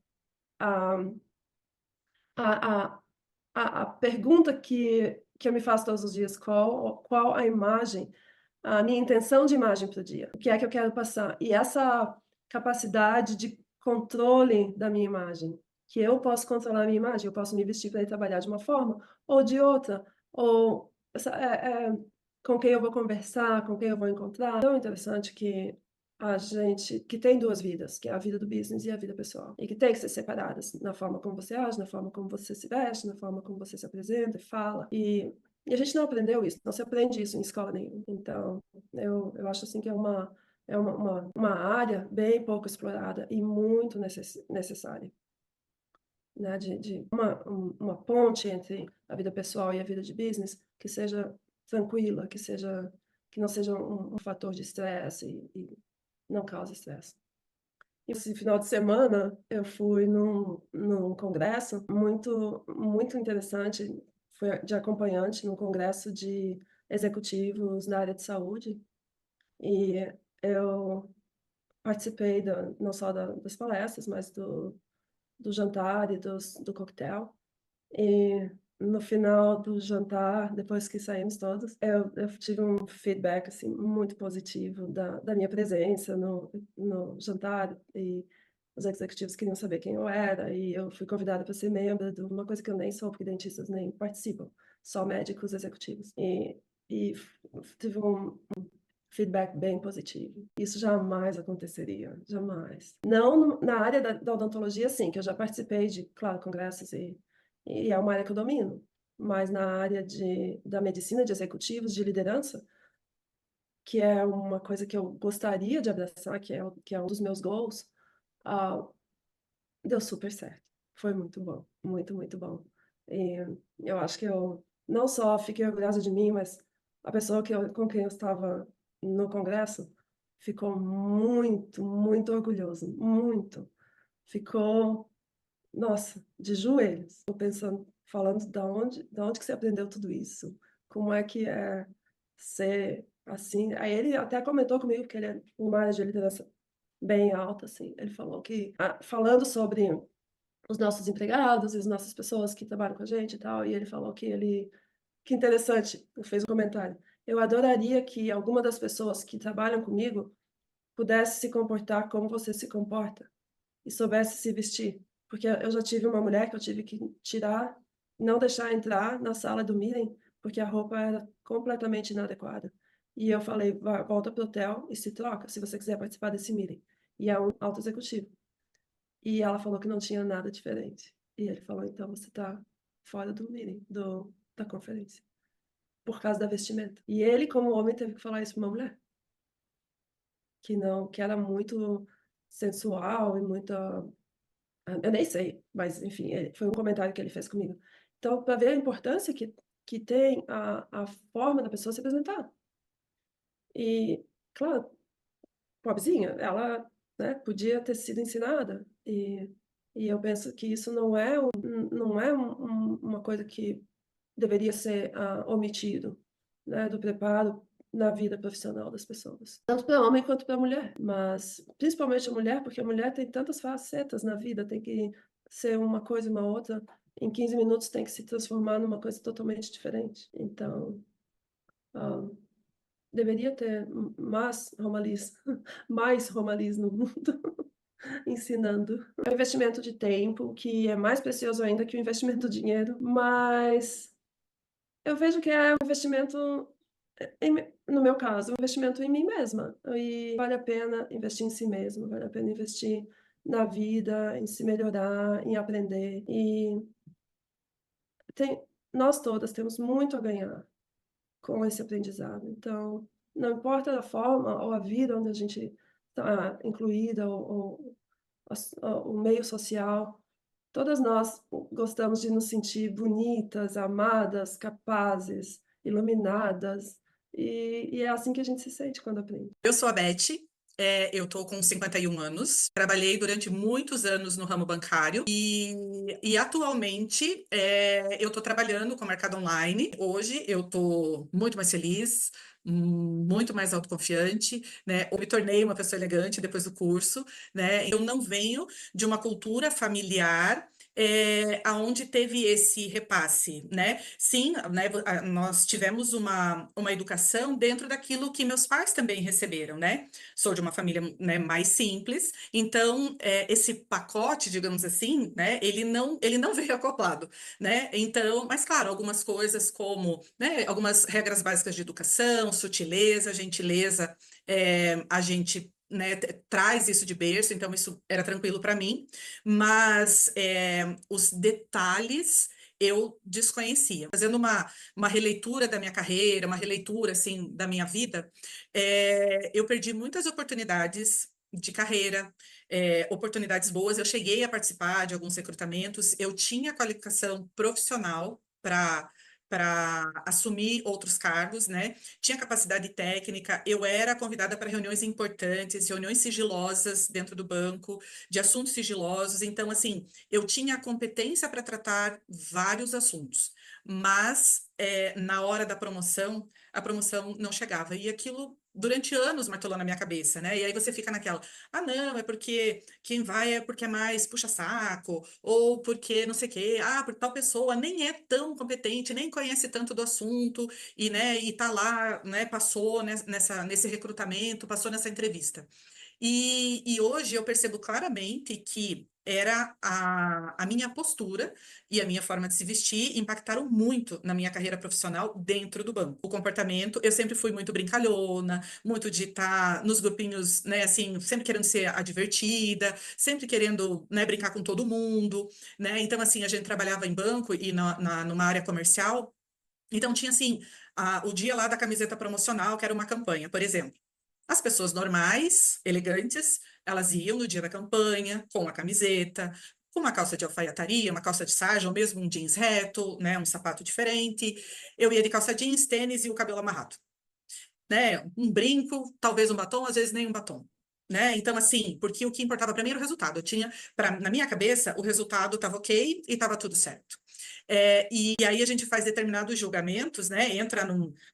Speaker 7: a, a, a pergunta que eu me faço todos os dias: qual a imagem, a minha intenção de imagem para o dia? O que é que eu quero passar? E essa capacidade de controle da minha imagem, que eu posso controlar a minha imagem, eu posso me vestir para ir trabalhar de uma forma ou de outra, ou com quem eu vou conversar, com quem eu vou encontrar. É tão interessante que a gente que tem duas vidas, que é a vida do business e a vida pessoal, e que tem que ser separadas na forma como você age, na forma como você se veste, na forma como você se apresenta e fala. E a gente não aprendeu isso, não se aprende isso em escola nenhuma. Então, eu acho assim que é uma área bem pouco explorada e muito necessária, né? De uma ponte entre a vida pessoal e a vida de business que seja tranquila, que não seja um fator de estresse e não cause estresse. Esse final de semana eu fui num congresso muito interessante, foi de acompanhante num congresso de executivos na área de saúde, e eu participei não só das palestras, mas do jantar e do coquetel. E no final do jantar, depois que saímos todos, eu tive um feedback assim, muito positivo da minha presença no jantar, e os executivos queriam saber quem eu era, e eu fui convidada para ser membro de uma coisa que eu nem sou, porque dentistas nem participam, só médicos executivos. E tive um feedback bem positivo. Isso jamais aconteceria, jamais. Não na área da odontologia, sim, que eu já participei de, claro, congressos e é uma área que eu domino, mas na área da medicina de executivos, de liderança, que é uma coisa que eu gostaria de abraçar, que é um dos meus goals, deu super certo. Foi muito bom, muito, muito bom. E eu acho que eu não só fiquei orgulhosa de mim, mas a pessoa com quem eu estava no congresso ficou muito, muito orgulhosa, muito. Ficou, nossa, de joelhos. Estou pensando, falando da onde que você aprendeu tudo isso? Como é que é ser assim? Aí ele até comentou comigo que ele é uma área de liderança bem alta, assim. Ele falou que, falando sobre os nossos empregados e as nossas pessoas que trabalham com a gente e tal, e ele falou que interessante, ele fez um comentário: eu adoraria que alguma das pessoas que trabalham comigo pudesse se comportar como você se comporta e soubesse se vestir, porque eu já tive uma mulher que eu tive que tirar, não deixar entrar na sala do meeting, porque a roupa era completamente inadequada. E eu falei: volta pro hotel e se troca, se você quiser participar desse meeting. E é um alto executivo. E ela falou que não tinha nada diferente. E ele falou: então você está fora do meeting, da conferência, por causa da vestimenta. E ele, como homem, teve que falar isso para uma mulher, que era muito sensual e muito. Eu nem sei, mas enfim, foi um comentário que ele fez comigo. Então, para ver a importância que tem a forma da pessoa se apresentar. E, claro, pobrezinha, ela, né, podia ter sido ensinada, e eu penso que isso não é uma coisa que deveria ser omitido, né, do preparo na vida profissional das pessoas, tanto para homem quanto para mulher, mas principalmente a mulher, porque a mulher tem tantas facetas na vida, tem que ser uma coisa e uma outra, em 15 minutos tem que se transformar numa coisa totalmente diferente. Então, deveria ter mais Romalis, mais Romalis no mundo ensinando. É um investimento de tempo que é mais precioso ainda que o investimento de dinheiro, mas eu vejo que é um investimento, no meu caso, um investimento em mim mesma. E vale a pena investir em si mesmo, vale a pena investir na vida, em se melhorar, em aprender. E nós todas temos muito a ganhar com esse aprendizado. Então, não importa a forma ou a vida onde a gente está incluída, ou o meio social, todas nós gostamos de nos sentir bonitas, amadas, capazes, iluminadas, e é assim que a gente se sente quando aprende.
Speaker 8: Eu sou a Beth, eu tô com 51 anos, trabalhei durante muitos anos no ramo bancário e atualmente eu tô trabalhando com o mercado online. Hoje eu tô muito mais feliz, muito mais autoconfiante, né? Eu me tornei uma pessoa elegante depois do curso, né? Eu não venho de uma cultura familiar aonde teve esse repasse, né? Sim, né, nós tivemos uma educação dentro daquilo que meus pais também receberam, né? Sou de uma família, né, mais simples, então esse pacote, digamos assim, né, ele não veio acoplado, né? Então, mas claro, algumas coisas como, né, algumas regras básicas de educação, sutileza, gentileza, a gente, né, traz isso de berço, então isso era tranquilo para mim, mas os detalhes eu desconhecia. Fazendo uma releitura da minha carreira, uma releitura, assim, da minha vida, eu perdi muitas oportunidades de carreira, oportunidades boas. Eu cheguei a participar de alguns recrutamentos, eu tinha qualificação profissional para assumir outros cargos, né? Tinha capacidade técnica, eu era convidada para reuniões importantes, reuniões sigilosas dentro do banco, de assuntos sigilosos. Então, assim, eu tinha a competência para tratar vários assuntos, mas na hora da promoção, a promoção não chegava. E aquilo durante anos martelou na minha cabeça, né? E aí você fica naquela, não, é porque quem vai é porque é mais puxa-saco, ou porque não sei o quê, porque tal pessoa nem é tão competente, nem conhece tanto do assunto, e, né, e tá lá, né, passou nesse recrutamento, passou nessa entrevista. E hoje eu percebo claramente que era a minha postura e a minha forma de se vestir impactaram muito na minha carreira profissional dentro do banco. O comportamento, eu sempre fui muito brincalhona, muito de estar nos grupinhos, né, assim, sempre querendo ser a divertida, sempre querendo, né, brincar com todo mundo, né? Então, assim, a gente trabalhava em banco e numa área comercial, então tinha, assim, o dia lá da camiseta promocional, que era uma campanha, por exemplo. As pessoas normais, elegantes, elas iam no dia da campanha com a camiseta, com uma calça de alfaiataria, uma calça de sarja, ou mesmo um jeans reto, né, um sapato diferente. Eu ia de calça jeans, tênis e o cabelo amarrado, né? Um brinco, talvez um batom, às vezes nem um batom. Né? Então, assim, porque o que importava para mim era o resultado. Eu tinha, na minha cabeça, o resultado estava ok e estava tudo certo. E aí a gente faz determinados julgamentos, né? Entra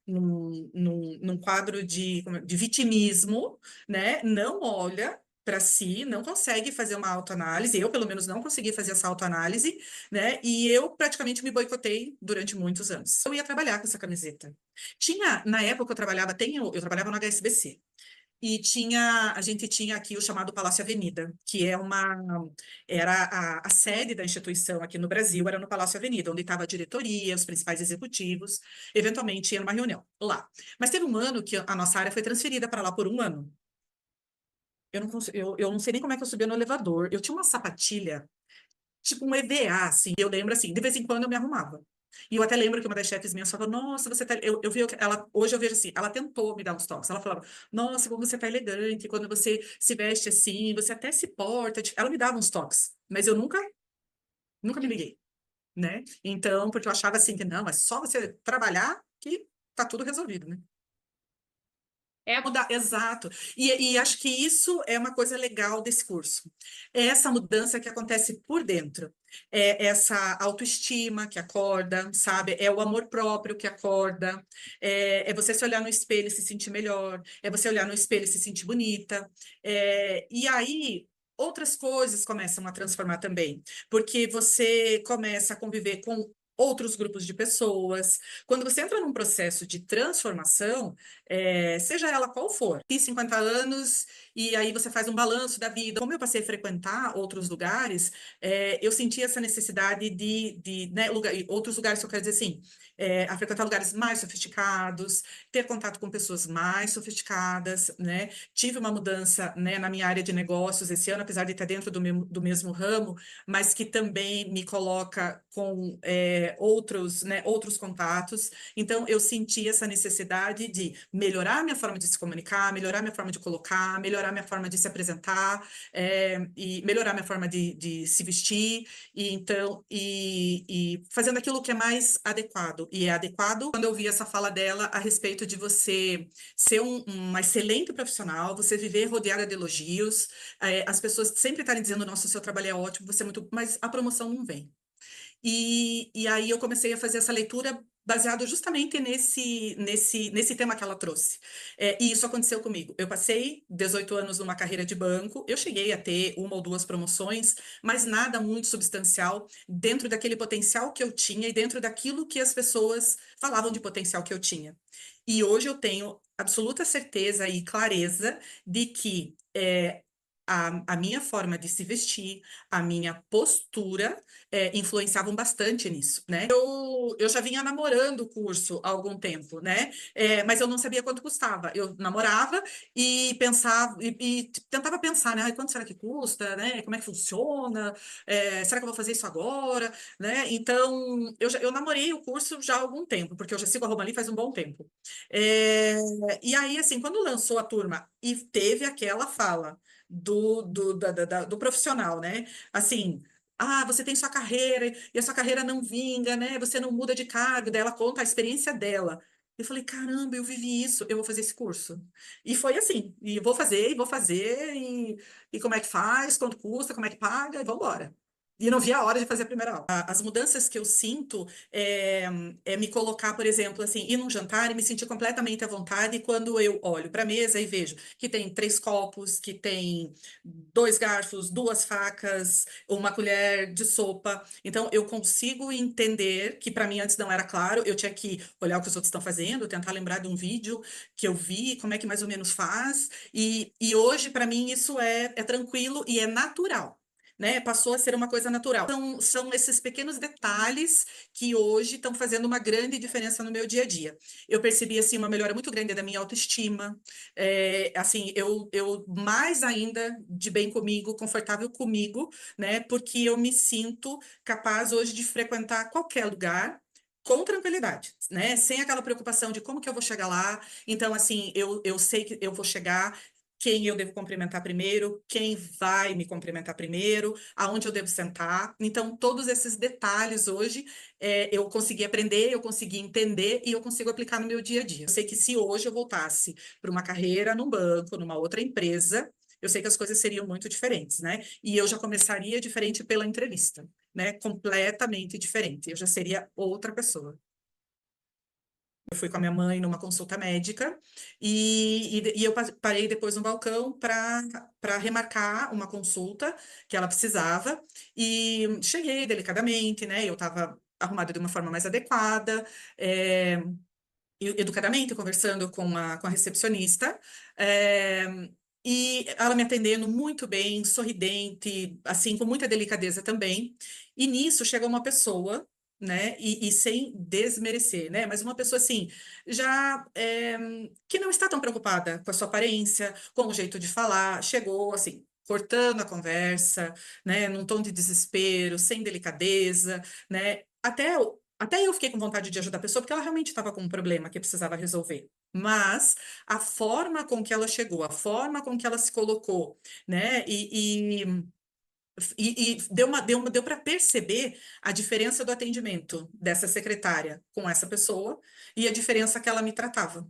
Speaker 8: num quadro de vitimismo, né? Não olha para si, não consegue fazer uma autoanálise. Eu, pelo menos, não consegui fazer essa autoanálise, né? E eu praticamente me boicotei durante muitos anos. Eu ia trabalhar com essa camiseta. Na época eu trabalhava no HSBC. E a gente tinha aqui o chamado Palácio Avenida, que era a sede da instituição aqui no Brasil, era no Palácio Avenida, onde estava a diretoria, os principais executivos, eventualmente ia numa reunião lá. Mas teve um ano que a nossa área foi transferida para lá por um ano. Eu não sei nem como é que eu subia no elevador. Eu tinha uma sapatilha, tipo um EVA, assim. Eu lembro, assim, de vez em quando eu me arrumava. E eu até lembro que uma das chefes minhas falava, nossa, você tá... Eu vi ela, hoje eu vejo assim, ela tentou me dar uns toques. Ela falava, nossa, como você tá elegante, quando você se veste assim, você até se porta. Ela me dava uns toques, mas eu nunca me liguei, né? Então, porque eu achava assim que não, é só você trabalhar que tá tudo resolvido, né? Mudar, exato. E acho que isso é uma coisa legal desse curso. É essa mudança que acontece por dentro. É essa autoestima que acorda, sabe? É o amor próprio que acorda. É você se olhar no espelho e se sentir melhor. É você olhar no espelho e se sentir bonita. E aí, outras coisas começam a transformar também, porque você começa a conviver com outros grupos de pessoas. Quando você entra num processo de transformação, seja ela qual for, tem 50 anos e aí você faz um balanço da vida. Como eu passei a frequentar outros lugares, eu senti essa necessidade né, outros lugares que eu quero dizer assim, a frequentar lugares mais sofisticados, ter contato com pessoas mais sofisticadas, né? Tive uma mudança, né, na minha área de negócios esse ano, apesar de estar dentro do mesmo ramo, mas que também me coloca com outros contatos. Então, eu senti essa necessidade de melhorar a minha forma de se comunicar, melhorar a minha forma de colocar, melhorar a minha forma de se apresentar, e melhorar a minha forma de se vestir, e fazendo aquilo que é mais adequado. E é adequado quando eu vi essa fala dela a respeito de você ser uma excelente profissional, você viver rodeada de elogios, as pessoas sempre estarem dizendo, nossa, o seu trabalho é ótimo, você é muito... Mas a promoção não vem. E aí eu comecei a fazer essa leitura baseado justamente nesse tema que ela trouxe. E isso aconteceu comigo. Eu passei 18 anos numa carreira de banco, eu cheguei a ter 1 ou 2 promoções, mas nada muito substancial dentro daquele potencial que eu tinha e dentro daquilo que as pessoas falavam de potencial que eu tinha. E hoje eu tenho absoluta certeza e clareza de que a minha forma de se vestir, a minha postura, influenciavam bastante nisso, né? Eu já vinha namorando o curso há algum tempo, né? Mas eu não sabia quanto custava. Eu namorava e pensava, e tentava pensar, né? Ai, quanto será que custa, né? Como é que funciona? Será que eu vou fazer isso agora? Né? Então, eu namorei o curso já há algum tempo, porque eu já sigo a Romali faz um bom tempo. E aí, assim, quando lançou a turma e teve aquela fala do profissional, né? Assim, você tem sua carreira e a sua carreira não vinga, né? Você não muda de cargo, daí ela conta a experiência dela. Eu falei, caramba, eu vivi isso, eu vou fazer esse curso. E foi assim, e vou fazer, e como é que faz, quanto custa, como é que paga, e vamos embora. E não vi a hora de fazer a primeira aula. As mudanças que eu sinto é me colocar, por exemplo, assim, ir num jantar e me sentir completamente à vontade quando eu olho para a mesa e vejo que tem 3 copos, que tem 2 garfos, 2 facas, uma colher de sopa. Então, eu consigo entender que para mim antes não era claro, eu tinha que olhar o que os outros estão fazendo, tentar lembrar de um vídeo que eu vi, como é que mais ou menos faz. E hoje, para mim, isso é tranquilo e é natural. Né? Passou a ser uma coisa natural. São esses pequenos detalhes que hoje estão fazendo uma grande diferença no meu dia a dia. Eu percebi assim uma melhora muito grande da minha autoestima, assim, eu mais ainda de bem comigo, confortável comigo, né? Porque eu me sinto capaz hoje de frequentar qualquer lugar com tranquilidade, né? Sem aquela preocupação de como que eu vou chegar lá. Então, assim, eu sei que eu vou chegar, quem eu devo cumprimentar primeiro, quem vai me cumprimentar primeiro, aonde eu devo sentar. Então, todos esses detalhes hoje eu consegui aprender, eu consegui entender e eu consigo aplicar no meu dia a dia. Eu sei que se hoje eu voltasse para uma carreira num banco, numa outra empresa, eu sei que as coisas seriam muito diferentes, né? E eu já começaria diferente pela entrevista, né? Completamente diferente. Eu já seria outra pessoa. Eu fui com a minha mãe numa consulta médica e eu parei depois no balcão para remarcar uma consulta que ela precisava e cheguei delicadamente, né? Eu estava arrumada de uma forma mais adequada, educadamente, conversando com a recepcionista, e ela me atendendo muito bem, sorridente, assim, com muita delicadeza também. E nisso chega uma pessoa, né, e sem desmerecer, né, mas uma pessoa assim, já que não está tão preocupada com a sua aparência, com o jeito de falar, chegou assim, cortando a conversa, né, num tom de desespero, sem delicadeza, né, até eu fiquei com vontade de ajudar a pessoa, porque ela realmente estava com um problema que precisava resolver. Mas a forma com que ela chegou, a forma com que ela se colocou, né? E deu para perceber a diferença do atendimento dessa secretária com essa pessoa e a diferença que ela me tratava.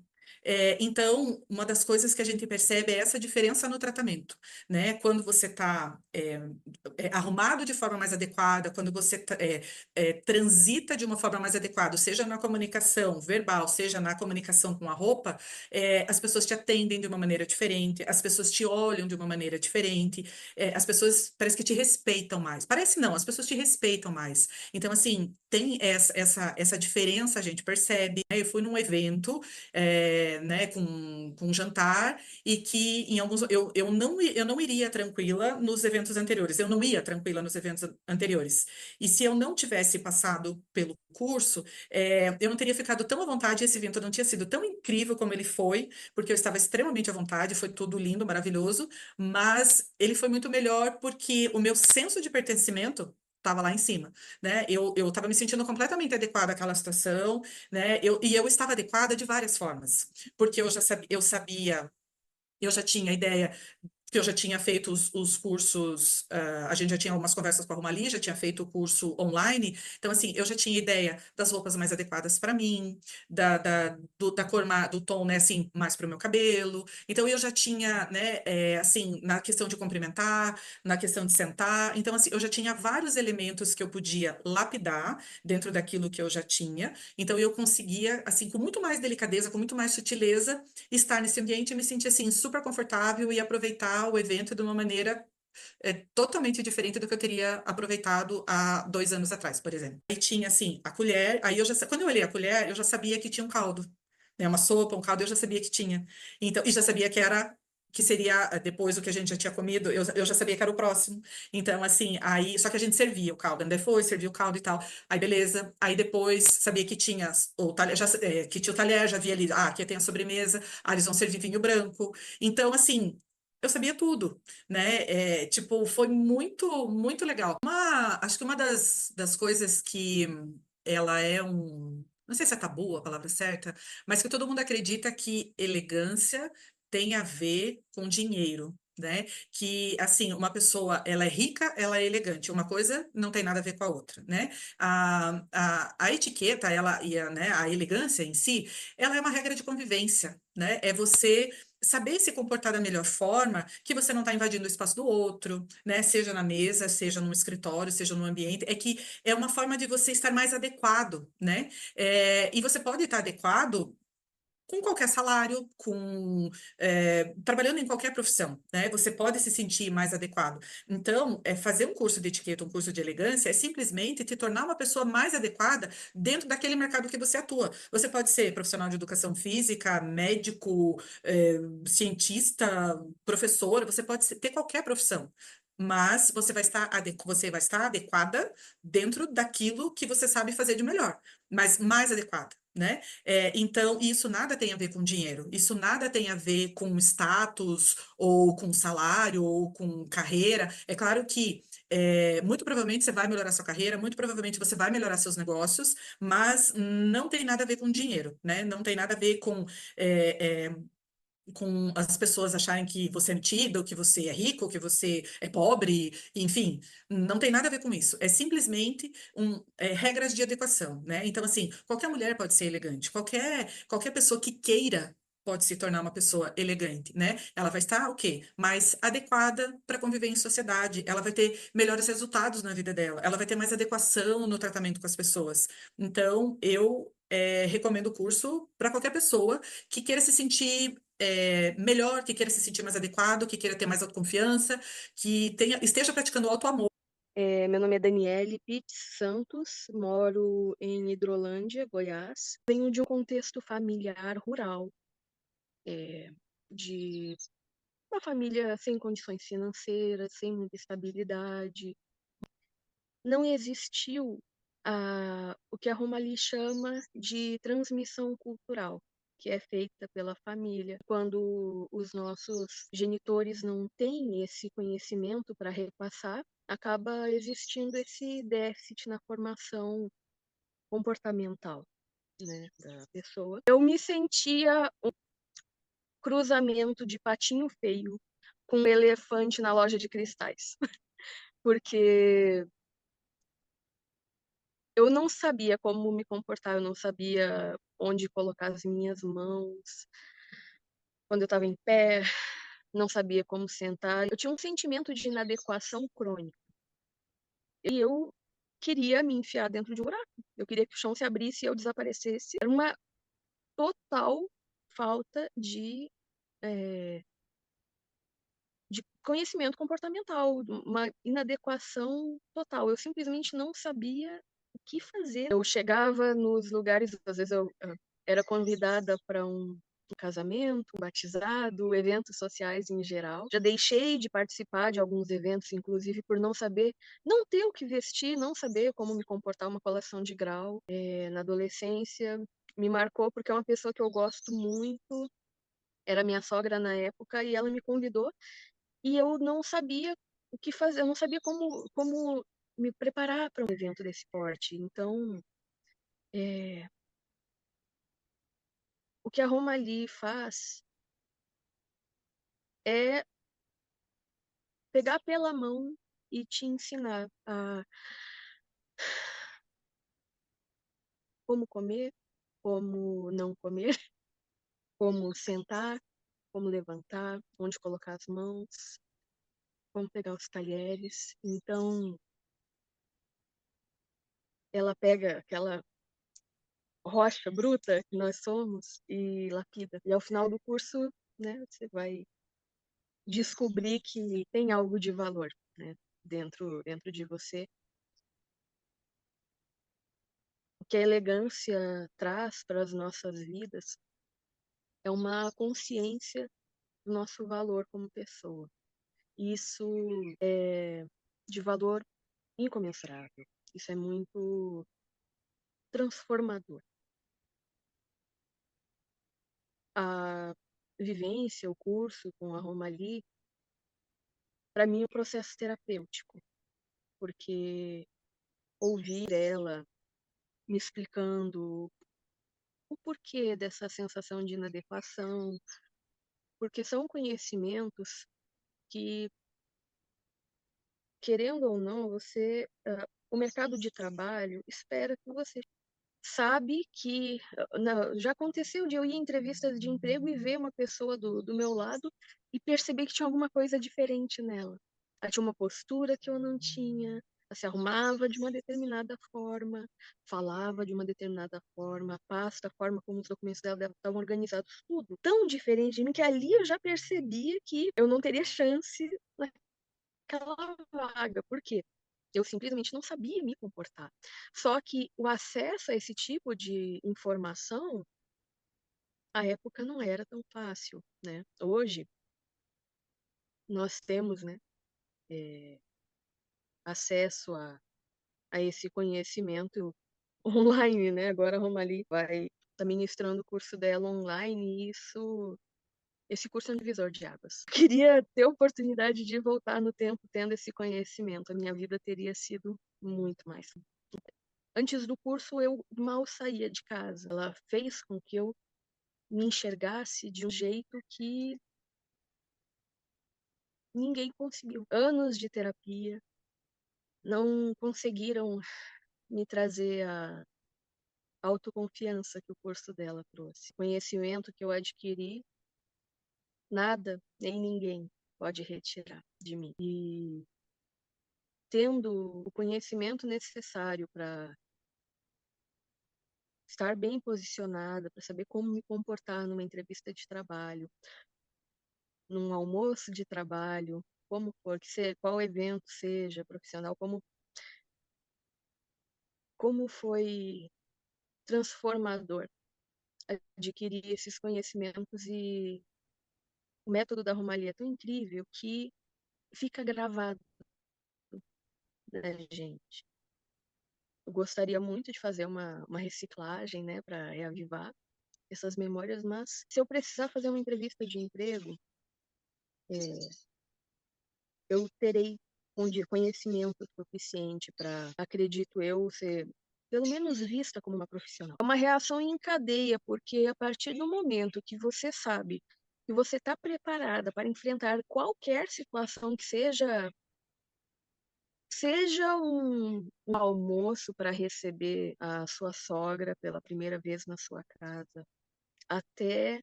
Speaker 8: Então, uma das coisas que a gente percebe é essa diferença no tratamento, né? Quando você está arrumado de forma mais adequada, quando você transita de uma forma mais adequada, seja na comunicação verbal, seja na comunicação com a roupa, as pessoas te atendem de uma maneira diferente, as pessoas te olham de uma maneira diferente, as pessoas parece que te respeitam mais. Parece não, as pessoas te respeitam mais. Então, assim, tem essa diferença, a gente percebe. Eu fui num evento, né, com um jantar, e que em alguns eu não iria tranquila nos eventos anteriores, eu não ia tranquila nos eventos anteriores. E se eu não tivesse passado pelo curso, eu não teria ficado tão à vontade, esse evento não tinha sido tão incrível como ele foi, porque eu estava extremamente à vontade, foi tudo lindo, maravilhoso, mas ele foi muito melhor porque o meu senso de pertencimento estava lá em cima, né? Eu estava me sentindo completamente adequada àquela situação, né? E eu estava adequada de várias formas, porque eu sabia, eu já tinha ideia que eu já tinha feito os cursos, a gente já tinha algumas conversas com a Romali, já tinha feito o curso online, então, assim, eu já tinha ideia das roupas mais adequadas para mim, da cor, do tom, né, assim, mais para o meu cabelo, então eu já tinha, né, assim, na questão de cumprimentar, na questão de sentar, então, assim, eu já tinha vários elementos que eu podia lapidar dentro daquilo que eu já tinha, então eu conseguia, assim, com muito mais delicadeza, com muito mais sutileza, estar nesse ambiente e me sentir, assim, super confortável e aproveitar o evento de uma maneira totalmente diferente do que eu teria aproveitado há 2 anos atrás, por exemplo. Aí tinha, assim, a colher, aí quando eu olhei a colher, eu já sabia que tinha um caldo, né? Uma sopa, um caldo, eu já sabia que tinha. Então, e já sabia que seria depois do que a gente já tinha comido, eu já sabia que era o próximo. Então, assim, aí, só que a gente servia o caldo, né? Depois servia o caldo e tal. Aí, beleza. Aí depois sabia que tinha o talher, que tinha o talher, já via ali, aqui tem a sobremesa, eles vão servir vinho branco. Então, assim, eu sabia tudo, né? Tipo, foi muito, muito legal. Acho que uma das coisas que ela é não sei se é tabu a palavra certa, mas que todo mundo acredita que elegância tem a ver com dinheiro, né? Que, assim, uma pessoa, ela é rica, ela é elegante. Uma coisa não tem nada a ver com a outra, né? A etiqueta, né, a elegância em si, ela é uma regra de convivência, né? É você saber se comportar da melhor forma, que você não está invadindo o espaço do outro, né? Seja na mesa, seja no escritório, seja no ambiente. É que é uma forma de você estar mais adequado, né? E você pode estar adequado com qualquer salário, trabalhando em qualquer profissão, né? Você pode se sentir mais adequado. Então, fazer um curso de etiqueta, um curso de elegância, é simplesmente te tornar uma pessoa mais adequada dentro daquele mercado que você atua. Você pode ser profissional de educação física, médico, cientista, professor, você pode ter qualquer profissão. Mas você vai estar adequada dentro daquilo que você sabe fazer de melhor, mas mais adequada, né? Então, isso nada tem a ver com dinheiro, isso nada tem a ver com status, ou com salário, ou com carreira. É claro que muito provavelmente você vai melhorar sua carreira, muito provavelmente você vai melhorar seus negócios, mas não tem nada a ver com dinheiro, né? Não tem nada a ver com as pessoas acharem que você é metido, que você é rico, que você é pobre, enfim, não tem nada a ver com isso. É simplesmente regras de adequação, né? Então, assim, qualquer mulher pode ser elegante, qualquer pessoa que queira pode se tornar uma pessoa elegante, né? Ela vai estar, o quê? Mais adequada para conviver em sociedade, ela vai ter melhores resultados na vida dela, ela vai ter mais adequação no tratamento com as pessoas. Então, eu recomendo o curso para qualquer pessoa que queira se sentir melhor, que queira se sentir mais adequado, que queira ter mais autoconfiança, que esteja praticando o auto-amor.
Speaker 9: Meu nome é Daniele Pitt Santos, moro em Hidrolândia, Goiás. Venho de um contexto familiar rural, de uma família sem condições financeiras, sem muita estabilidade. Não existiu o que a Romali chama de transmissão cultural, que é feita pela família. Quando os nossos genitores não têm esse conhecimento para repassar, acaba existindo esse déficit na formação comportamental, né, da pessoa. Eu me sentia um cruzamento de patinho feio com um elefante na loja de cristais, porque eu não sabia como me comportar, eu não sabia onde colocar as minhas mãos. quando eu estava em pé, não sabia como sentar. Eu tinha um sentimento de inadequação crônica. E eu queria me enfiar dentro de um buraco. Eu queria que o chão se abrisse e eu desaparecesse. Era uma total falta de conhecimento comportamental, uma inadequação total. Eu simplesmente não sabia o que fazer. Eu chegava nos lugares, às vezes eu era convidada para um casamento, um batizado, eventos sociais em geral. Já deixei de participar de alguns eventos, inclusive por não saber, não ter o que vestir, não saber como me comportar uma colação de grau. Na adolescência, me marcou porque é uma pessoa que eu gosto muito, era minha sogra na época, e ela me convidou, e eu não sabia o que fazer, eu não sabia como me preparar para um evento desse porte. Então, o que a Roma Lee faz é pegar pela mão e te ensinar a como comer, como não comer, como sentar, como levantar, onde colocar as mãos, como pegar os talheres. Então, ela pega aquela rocha bruta que nós somos e lapida. E ao final do curso, né, você vai descobrir que tem algo de valor, né, dentro de você. O que a elegância traz para as nossas vidas é uma consciência do nosso valor como pessoa. Isso é de valor incomensurável. Isso é muito transformador. A vivência, o curso com a Roma Lee, para mim é um processo terapêutico, porque ouvir ela me explicando o porquê dessa sensação de inadequação, porque são conhecimentos que, querendo ou não, o mercado de trabalho espera que você sabe que já aconteceu de eu ir em entrevistas de emprego e ver uma pessoa do meu lado e perceber que tinha alguma coisa diferente nela. Ela tinha uma postura que eu não tinha, ela se arrumava de uma determinada forma, falava de uma determinada forma, a pasta, a forma como os documentos dela estavam organizados, tudo tão diferente de mim que ali eu já percebia que eu não teria chance naquela vaga. Por quê? Eu simplesmente não sabia me comportar. Só que o acesso a esse tipo de informação, à época não era tão fácil, né? Hoje nós temos, né, acesso a esse conhecimento online, né? Agora a Romali vai estar ministrando o curso dela online e esse curso é um divisor de águas. Queria ter a oportunidade de voltar no tempo tendo esse conhecimento. A minha vida teria sido muito mais. Antes do curso, eu mal saía de casa. Ela fez com que eu me enxergasse de um jeito que ninguém conseguiu. Anos de terapia não conseguiram me trazer a autoconfiança que o curso dela trouxe. O conhecimento que eu adquiri, nada nem ninguém pode retirar de mim. E tendo o conhecimento necessário para estar bem posicionada, para saber como me comportar numa entrevista de trabalho, num almoço de trabalho, como for, qual evento seja profissional, como foi transformador adquirir esses conhecimentos, e o método da Romalia é tão incrível que fica gravado na gente. Eu gostaria muito de fazer uma reciclagem, né, para reavivar essas memórias, mas se eu precisar fazer uma entrevista de emprego, eu terei conhecimento suficiente para, acredito eu, ser pelo menos vista como uma profissional. É uma reação em cadeia, porque a partir do momento que você sabe que você está preparada para enfrentar qualquer situação que seja um almoço para receber a sua sogra pela primeira vez na sua casa, até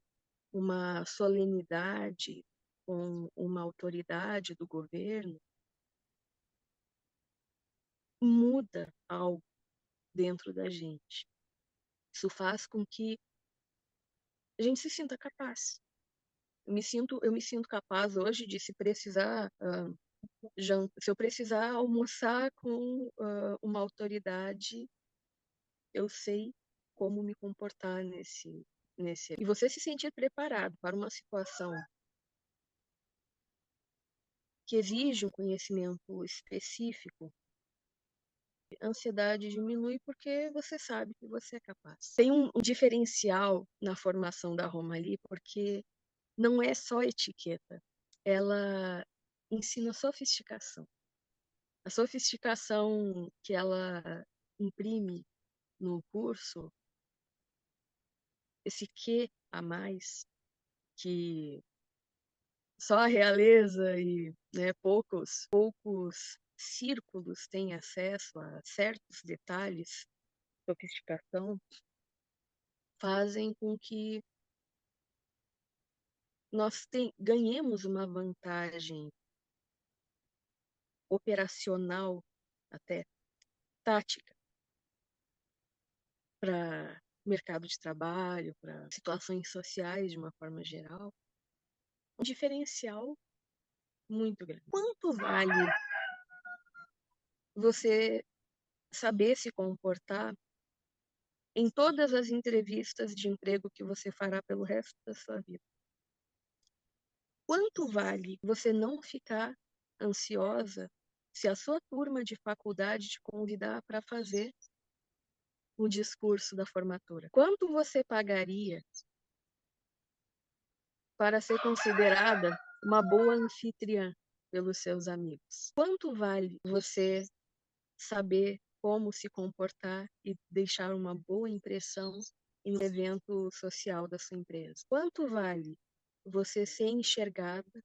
Speaker 9: uma solenidade com uma autoridade do governo, muda algo dentro da gente. Isso faz com que a gente se sinta capaz. Eu me sinto capaz hoje de, se precisar, se eu precisar almoçar com uma autoridade, eu sei como me comportar nesse. E você se sentir preparado para uma situação que exige um conhecimento específico, a ansiedade diminui porque você sabe que você é capaz. Tem um diferencial na formação da Romalie, porque não é só etiqueta, ela ensina sofisticação. A sofisticação que ela imprime no curso, esse quê a mais, que só a realeza e, né, poucos círculos têm acesso a certos detalhes, sofisticação, fazem com que nós ganhemos uma vantagem operacional, até tática, para o mercado de trabalho, para situações sociais de uma forma geral, um diferencial muito grande. Quanto vale você saber se comportar em todas as entrevistas de emprego que você fará pelo resto da sua vida? Quanto vale você não ficar ansiosa se a sua turma de faculdade te convidar para fazer o discurso da formatura? Quanto você pagaria para ser considerada uma boa anfitriã pelos seus amigos? Quanto vale você saber como se comportar e deixar uma boa impressão em um evento social da sua empresa? Quanto vale você ser enxergada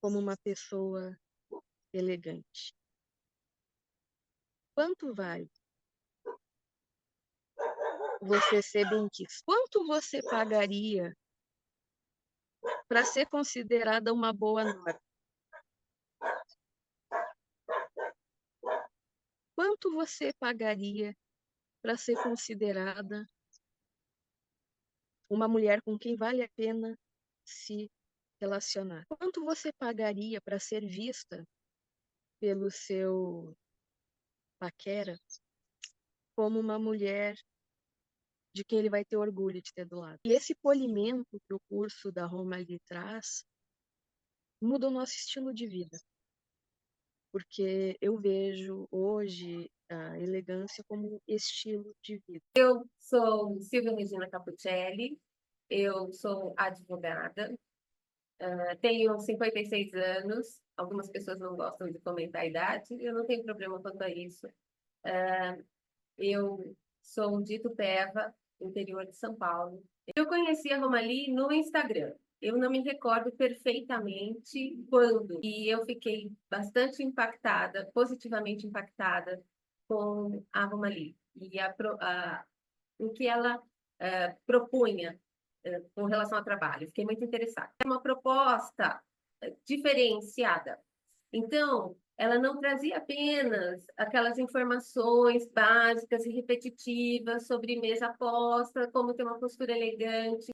Speaker 9: como uma pessoa elegante? Quanto vale você ser benquista? Quanto você pagaria para ser considerada uma boa nora? Quanto você pagaria para ser considerada uma mulher com quem vale a pena se relacionar? Quanto você pagaria para ser vista pelo seu paquera como uma mulher de quem ele vai ter orgulho de ter do lado? E esse polimento que o curso da Romalie traz muda o nosso estilo de vida, porque eu vejo hoje a elegância como estilo de vida.
Speaker 10: Eu sou Silvia Regina Capuccelli, eu sou advogada, tenho 56 anos, algumas pessoas não gostam de comentar a idade, eu não tenho problema quanto a isso. Eu sou de Itupeva, interior de São Paulo. Eu conheci a Romalie no Instagram. Eu não me recordo perfeitamente quando, e eu fiquei bastante impactada, positivamente impactada com a Romalie e o que ela propunha com relação ao trabalho. Fiquei muito interessada. É uma proposta diferenciada. Então, ela não trazia apenas aquelas informações básicas e repetitivas sobre mesa posta, como ter uma postura elegante,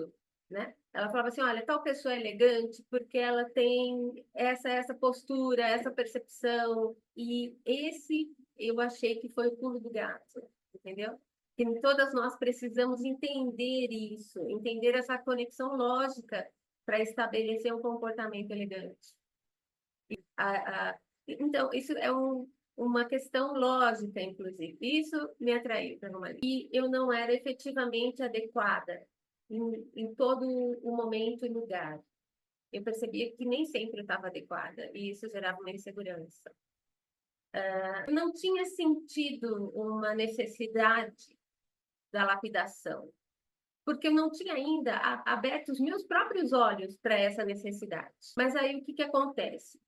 Speaker 10: né? Ela falava assim, olha, tal pessoa é elegante porque ela tem essa postura, essa percepção, e esse eu achei que foi o pulo do gato, entendeu? Que todas nós precisamos entender isso, entender essa conexão lógica para estabelecer um comportamento elegante. Então, isso é uma questão lógica, inclusive. Isso me atraiu para a Romalie. E eu não era efetivamente adequada em todo o momento e lugar. Eu percebia que nem sempre eu estava adequada, e isso gerava uma insegurança. Não tinha sentido uma necessidade da lapidação, porque eu não tinha ainda aberto os meus próprios olhos para essa necessidade. Mas aí o que acontece?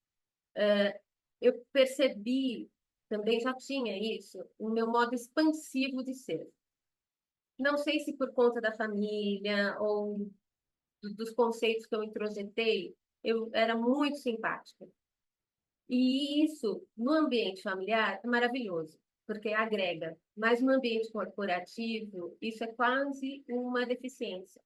Speaker 10: Eu percebi, também já tinha isso, o meu modo expansivo de ser. Não sei se por conta da família ou dos conceitos que eu introjetei, eu era muito simpática. E isso, no ambiente familiar, é maravilhoso, porque agrega. Mas no ambiente corporativo, isso é quase uma deficiência.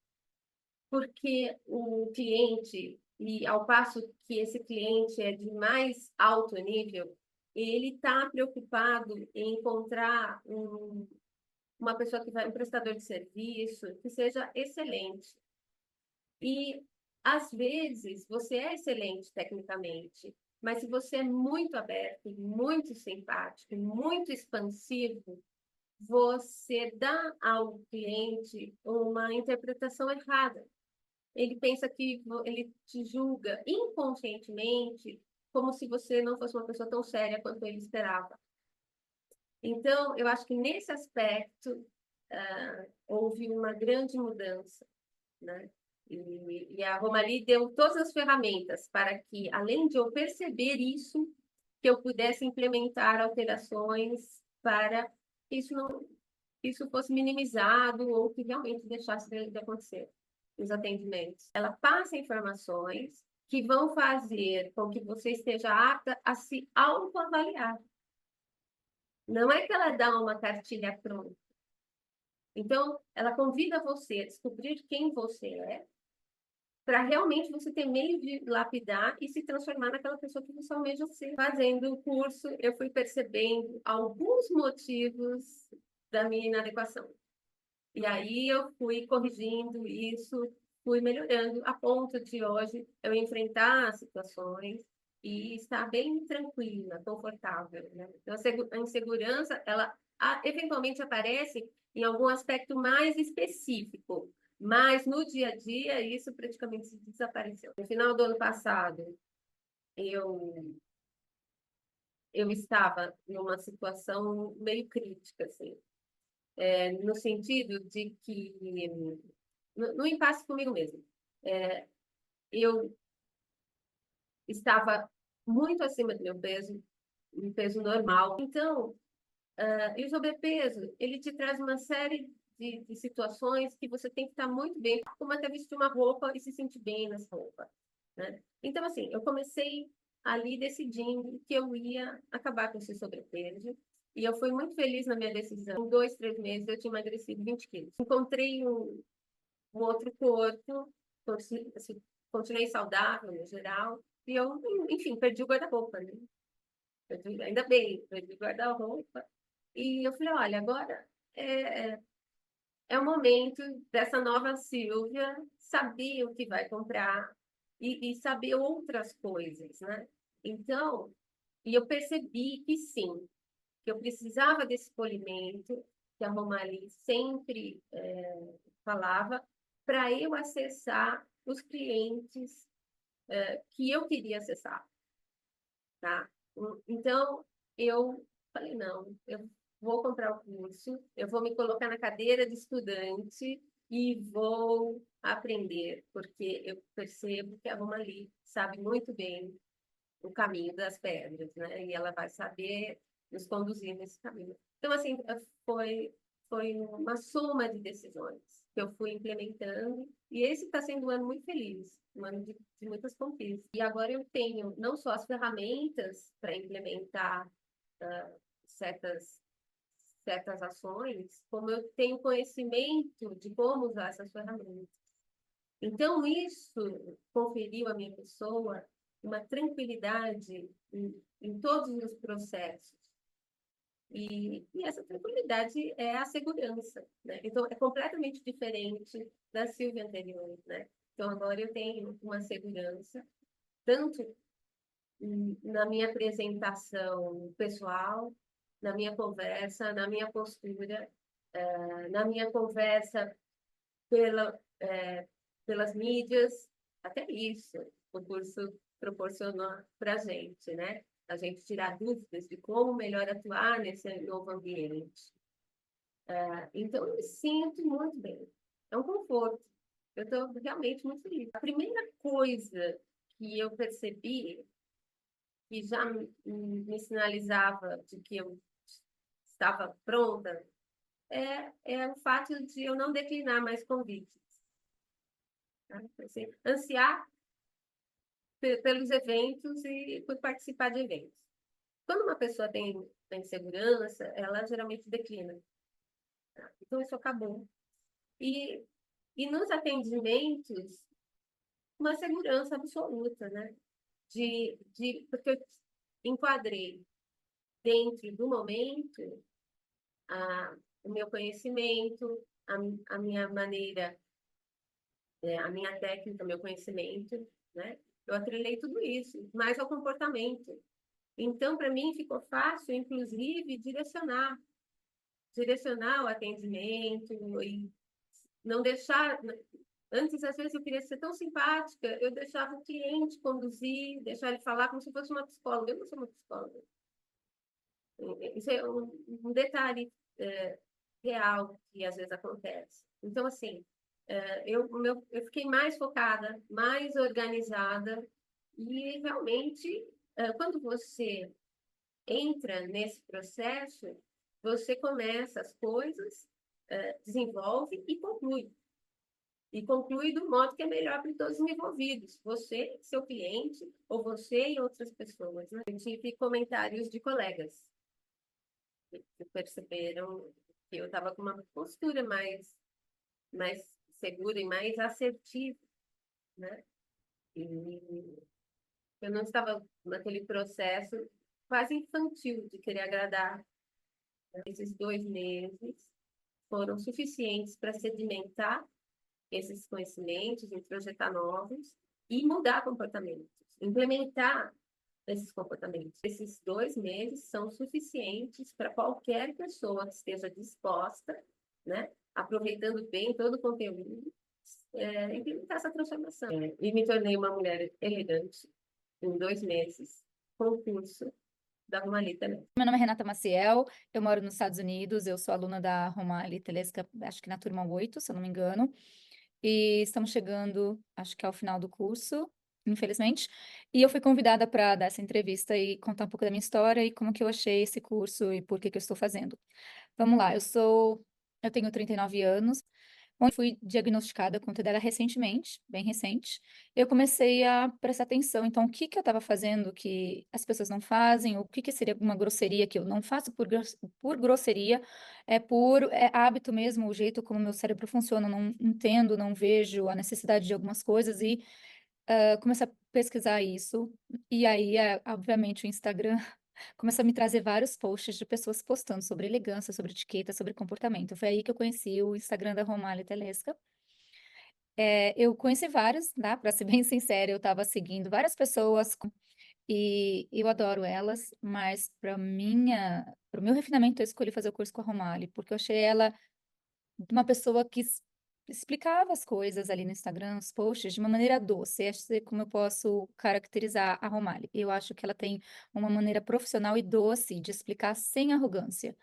Speaker 10: Porque o cliente, e ao passo que esse cliente é de mais alto nível, ele está preocupado em encontrar uma pessoa que vai, um prestador de serviço, que seja excelente. E, às vezes, você é excelente tecnicamente, mas se você é muito aberto, muito simpático, muito expansivo, você dá ao cliente uma interpretação errada. Ele pensa que ele te julga inconscientemente como se você não fosse uma pessoa tão séria quanto ele esperava. Então, eu acho que nesse aspecto houve uma grande mudança, né? E a Romali deu todas as ferramentas para que, além de eu perceber isso, que eu pudesse implementar alterações para que isso fosse minimizado ou que realmente deixasse de acontecer nos atendimentos. Ela passa informações que vão fazer com que você esteja apta a se autoavaliar. Não é que ela dá uma cartilha pronta. Então, ela convida você a descobrir quem você é, para realmente você ter meio de lapidar e se transformar naquela pessoa que você almeja ser. Fazendo o curso, eu fui percebendo alguns motivos da minha inadequação. E aí eu fui corrigindo isso, fui melhorando, a ponto de hoje eu enfrentar situações e estar bem tranquila, confortável, né? Então, a insegurança, ela eventualmente aparece em algum aspecto mais específico, mas no dia a dia isso praticamente desapareceu. No final do ano passado, eu estava numa situação meio crítica, assim, no sentido de que no impasse comigo mesmo. Eu estava muito acima do meu peso, um peso normal. Então, e o sobrepeso, ele te traz uma série de situações que você tem que estar muito bem, como até vestir uma roupa e se sentir bem nessa roupa, né? Então, assim, eu comecei ali decidindo que eu ia acabar com esse sobrepeso. E eu fui muito feliz na minha decisão. Em 2, 3 meses, eu tinha emagrecido 20 quilos. Encontrei um outro corpo, continuei saudável no geral, e eu, enfim, perdi o guarda-roupa, né? Ainda bem, perdi o guarda-roupa. E eu falei, olha, agora é o momento dessa nova Silvia saber o que vai comprar e saber outras coisas, né? Então, e eu percebi que sim, que eu precisava desse polimento que a Romali sempre falava, para eu acessar os clientes que eu queria acessar, tá? Então, eu falei, não, eu vou comprar o curso, eu vou me colocar na cadeira de estudante e vou aprender, porque eu percebo que a Romali sabe muito bem o caminho das pedras, né? E ela vai saber nos conduzir nesse caminho. Então, assim, foi uma soma de decisões que eu fui implementando, e esse está sendo um ano muito feliz, um ano de muitas conquistas. E agora eu tenho não só as ferramentas para implementar certas ações, como eu tenho conhecimento de como usar essas ferramentas. Então, isso conferiu à minha pessoa uma tranquilidade em todos os processos. E essa tranquilidade é a segurança, né? Então, é completamente diferente da Silvia anterior, né? Então, agora eu tenho uma segurança, tanto na minha apresentação pessoal, na minha conversa, na minha postura, na minha conversa pelas mídias, até isso o curso proporcionou para a gente, né? A gente tirar dúvidas de como melhor atuar nesse novo ambiente. Então, eu me sinto muito bem. É um conforto. Eu estou realmente muito feliz. A primeira coisa que eu percebi, que já me sinalizava de que eu estava pronta, é o fato de eu não declinar mais convites. tá? Assim, ansiar pelos eventos e por participar de eventos. Quando uma pessoa tem insegurança, ela geralmente declina. Tá? Então, isso acabou. E nos atendimentos, uma segurança absoluta, né? Porque eu enquadrei dentro do momento o meu conhecimento, a minha maneira, a minha técnica, o meu conhecimento, né? Eu atrelei tudo isso, mais ao comportamento. Então, para mim, ficou fácil, inclusive, direcionar o atendimento e não deixar. Antes, às vezes, eu queria ser tão simpática, eu deixava o cliente conduzir, deixar ele falar como se fosse uma psicóloga. Eu não sou uma psicóloga. Isso é um detalhe real que às vezes acontece. Então, assim, eu fiquei mais focada, mais organizada, e realmente, quando você entra nesse processo, você começa as coisas, desenvolve e conclui. E conclui do modo que é melhor para todos os envolvidos, você, seu cliente, ou você e outras pessoas, né? Eu tive comentários de colegas que perceberam que eu estava com uma postura mais segura e mais assertiva, né? E eu não estava naquele processo quase infantil de querer agradar. Esses 2 meses foram suficientes para sedimentar esses conhecimentos, introjetar novos e mudar comportamentos, implementar esses comportamentos. Esses 2 meses são suficientes para qualquer pessoa que esteja disposta, né, aproveitando bem todo o conteúdo, implementar essa transformação. E me tornei uma mulher elegante em 2 meses, com o curso da Romali também.
Speaker 11: Meu nome é Renata Maciel, eu moro nos Estados Unidos, eu sou aluna da Romali Telesca, acho que na turma 8, se eu não me engano, e estamos chegando, acho que ao final do curso, infelizmente, e eu fui convidada para dar essa entrevista e contar um pouco da minha história e como que eu achei esse curso e por que que eu estou fazendo. Vamos lá, eu tenho 39 anos, onde fui diagnosticada com TDAH recentemente, bem recente. Eu comecei a prestar atenção, então, o que que eu estava fazendo que as pessoas não fazem, o que que seria uma grosseria que eu não faço por grosseria, por hábito mesmo, o jeito como meu cérebro funciona, eu não entendo, não vejo a necessidade de algumas coisas e comecei a pesquisar isso. E aí, obviamente, o Instagram começou a me trazer vários posts de pessoas postando sobre elegância, sobre etiqueta, sobre comportamento. Foi aí que eu conheci o Instagram da Romali Telesca. Eu conheci vários, né? Para ser bem sincera, eu estava seguindo várias pessoas e eu adoro elas, mas para o meu refinamento, eu escolhi fazer o curso com a Romali, porque eu achei ela uma pessoa que explicava as coisas ali no Instagram, os posts, de uma maneira doce. Essa é como eu posso caracterizar a Romali. Eu acho que ela tem uma maneira profissional e doce de explicar sem arrogância.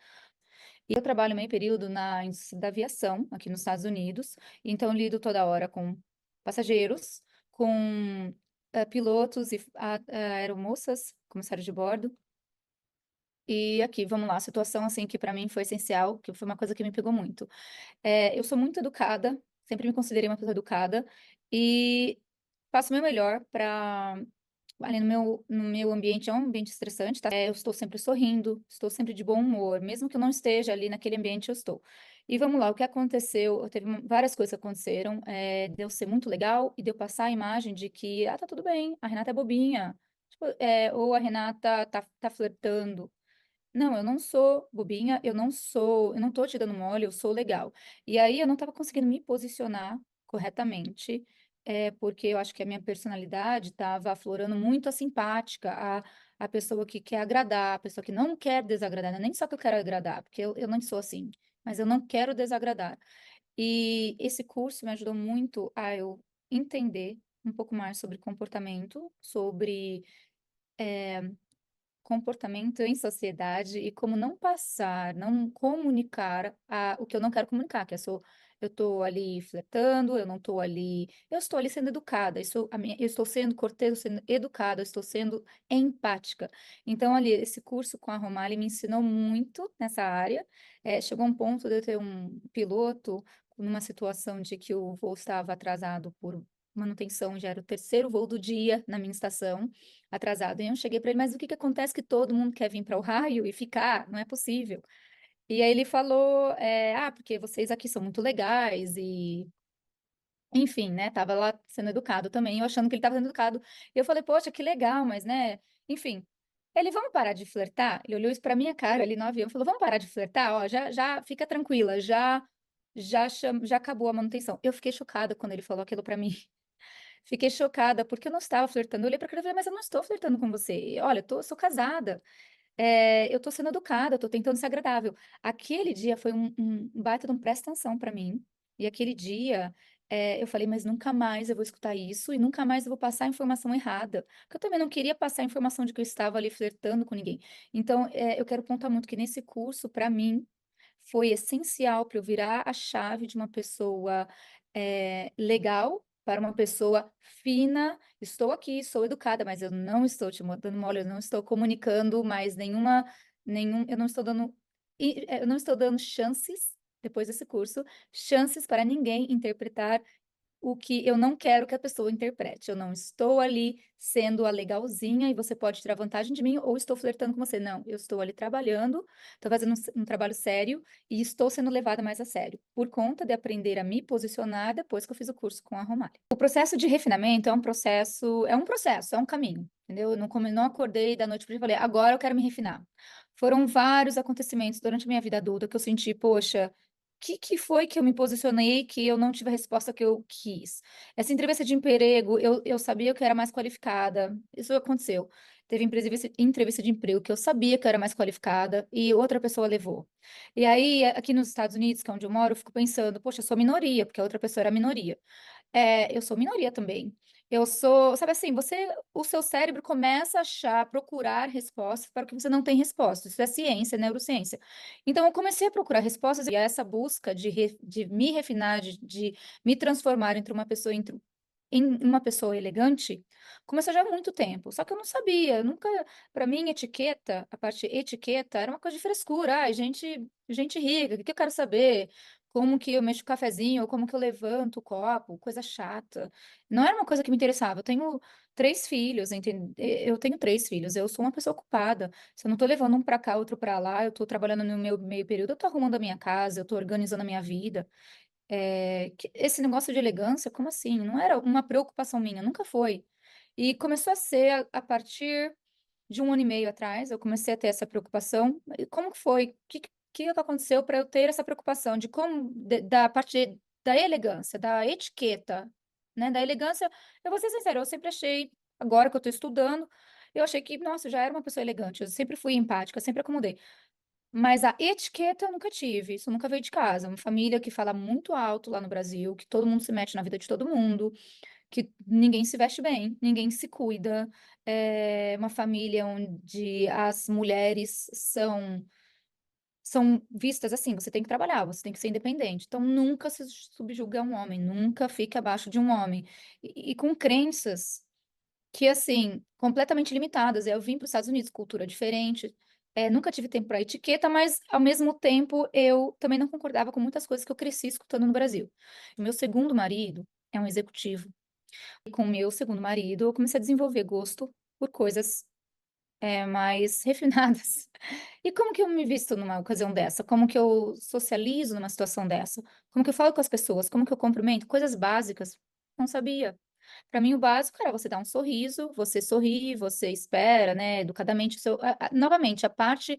Speaker 11: E eu trabalho meio período na indústria da aviação, aqui nos Estados Unidos, então eu lido toda hora com passageiros, com pilotos e aeromoças, comissários de bordo. E aqui, vamos lá, situação assim que para mim foi essencial, que foi uma coisa que me pegou muito. Eu sou muito educada, sempre me considerei uma pessoa educada e faço o meu melhor para ali no meu ambiente, é um ambiente estressante, tá? Eu estou sempre sorrindo, estou sempre de bom humor, mesmo que eu não esteja ali naquele ambiente, eu estou. E vamos lá, o que aconteceu? Teve várias coisas que aconteceram, de eu ser muito legal e de eu passar a imagem de que, tá tudo bem, a Renata é bobinha, tipo, ou a Renata tá flertando. Não, eu não sou bobinha, eu não tô te dando mole, eu sou legal. E aí eu não estava conseguindo me posicionar corretamente, porque eu acho que a minha personalidade estava aflorando muito a simpática, a pessoa que quer agradar, a pessoa que não quer desagradar, não é nem só que eu quero agradar, porque eu não sou assim, mas eu não quero desagradar. E esse curso me ajudou muito a eu entender um pouco mais sobre comportamento, sobre comportamento em sociedade e como não passar, não comunicar o que eu não quero comunicar, eu estou ali flertando, eu estou ali sendo educada, eu estou sendo cortês, eu estou sendo educada, eu estou sendo empática. Então, ali, esse curso com a Romali me ensinou muito nessa área. Chegou um ponto de eu ter um piloto numa situação de que o voo estava atrasado por manutenção, já era o terceiro voo do dia na minha estação, atrasado. E eu cheguei para ele, mas o que que acontece que todo mundo quer vir para o raio e ficar? Não é possível. E aí ele falou, porque vocês aqui são muito legais e enfim, né? Tava lá sendo educado também, eu achando que ele tava sendo educado. E eu falei, poxa, que legal, mas né? Enfim. Ele, vamos parar de flertar? Ele olhou isso pra minha cara ali no avião e falou, vamos parar de flertar? Ó, já fica tranquila, já acabou a manutenção. Eu fiquei chocada quando ele falou aquilo pra mim. Fiquei chocada, porque eu não estava flertando. Eu olhei pra cara e falei, mas eu não estou flertando com você. E, olha, sou casada. Eu tô sendo educada, eu tô tentando ser agradável. Aquele dia foi um baita de um presta atenção pra mim. E aquele dia eu falei, mas nunca mais eu vou escutar isso e nunca mais eu vou passar a informação errada. Porque eu também não queria passar a informação de que eu estava ali flertando com ninguém. Então, eu quero pontuar muito que nesse curso, para mim, foi essencial para eu virar a chave de uma pessoa legal para uma pessoa fina. Estou aqui, sou educada, mas eu não estou te dando mole, eu não estou comunicando mais eu não estou dando, eu não estou dando chances, depois desse curso, chances para ninguém interpretar o que eu não quero que a pessoa interprete. Eu não estou ali sendo a legalzinha e você pode tirar vantagem de mim, ou estou flertando com você. Não, eu estou ali trabalhando, estou fazendo um trabalho sério e estou sendo levada mais a sério, por conta de aprender a me posicionar depois que eu fiz o curso com a Romália. O processo de refinamento é um caminho, entendeu? Eu não acordei da noite para dia e falei, agora eu quero me refinar. Foram vários acontecimentos durante a minha vida adulta que eu senti, poxa, que foi que eu me posicionei que eu não tive a resposta que eu quis? Essa entrevista de emprego, eu sabia que eu era mais qualificada. Isso aconteceu. Teve entrevista de emprego que eu sabia que eu era mais qualificada e outra pessoa levou. E aí, aqui nos Estados Unidos, que é onde eu moro, eu fico pensando, poxa, eu sou minoria, porque a outra pessoa era minoria. Eu sou minoria também. Eu sou, sabe assim, o seu cérebro começa a procurar respostas para o que você não tem resposta. Isso é ciência, é neurociência. Então, eu comecei a procurar respostas e essa busca de me refinar, de me transformar em uma pessoa elegante, começou já há muito tempo. Só que eu não sabia, nunca, para mim, a parte etiqueta era uma coisa de frescura. Ai, gente rica, o que eu quero saber? Como que eu mexo o cafezinho, ou como que eu levanto o copo, coisa chata. Não era uma coisa que me interessava. Eu tenho 3 filhos, entende? Eu tenho 3 filhos, eu sou uma pessoa ocupada. Se eu não tô levando um para cá, outro para lá, eu tô trabalhando no meu meio período, eu tô arrumando a minha casa, eu tô organizando a minha vida. Esse negócio de elegância, como assim? Não era uma preocupação minha, nunca foi. E começou a ser a partir de 1 ano e meio atrás, eu comecei a ter essa preocupação. E como que foi? Que aconteceu para eu ter essa preocupação de da parte da elegância, da etiqueta, né? Da elegância, eu vou ser sincera, eu sempre achei, agora que eu estou estudando, eu achei que, nossa, eu já era uma pessoa elegante, eu sempre fui empática, sempre acomodei. Mas a etiqueta eu nunca tive, isso nunca veio de casa. Uma família que fala muito alto lá no Brasil, que todo mundo se mete na vida de todo mundo, que ninguém se veste bem, ninguém se cuida. É uma família onde as mulheres são vistas assim, você tem que trabalhar, você tem que ser independente. Então, nunca se subjuga a um homem, nunca fique abaixo de um homem. E com crenças que, assim, completamente limitadas. Eu vim para os Estados Unidos, cultura diferente, nunca tive tempo para etiqueta, mas, ao mesmo tempo, eu também não concordava com muitas coisas que eu cresci escutando no Brasil. O meu segundo marido é um executivo. E com o meu segundo marido, eu comecei a desenvolver gosto por coisas mais refinadas. E como que eu me visto numa ocasião dessa? Como que eu socializo numa situação dessa? Como que eu falo com as pessoas? Como que eu cumprimento? Coisas básicas. Não sabia. Para mim, o básico era você dar um sorriso, você sorri, você espera, né, educadamente. Novamente, a parte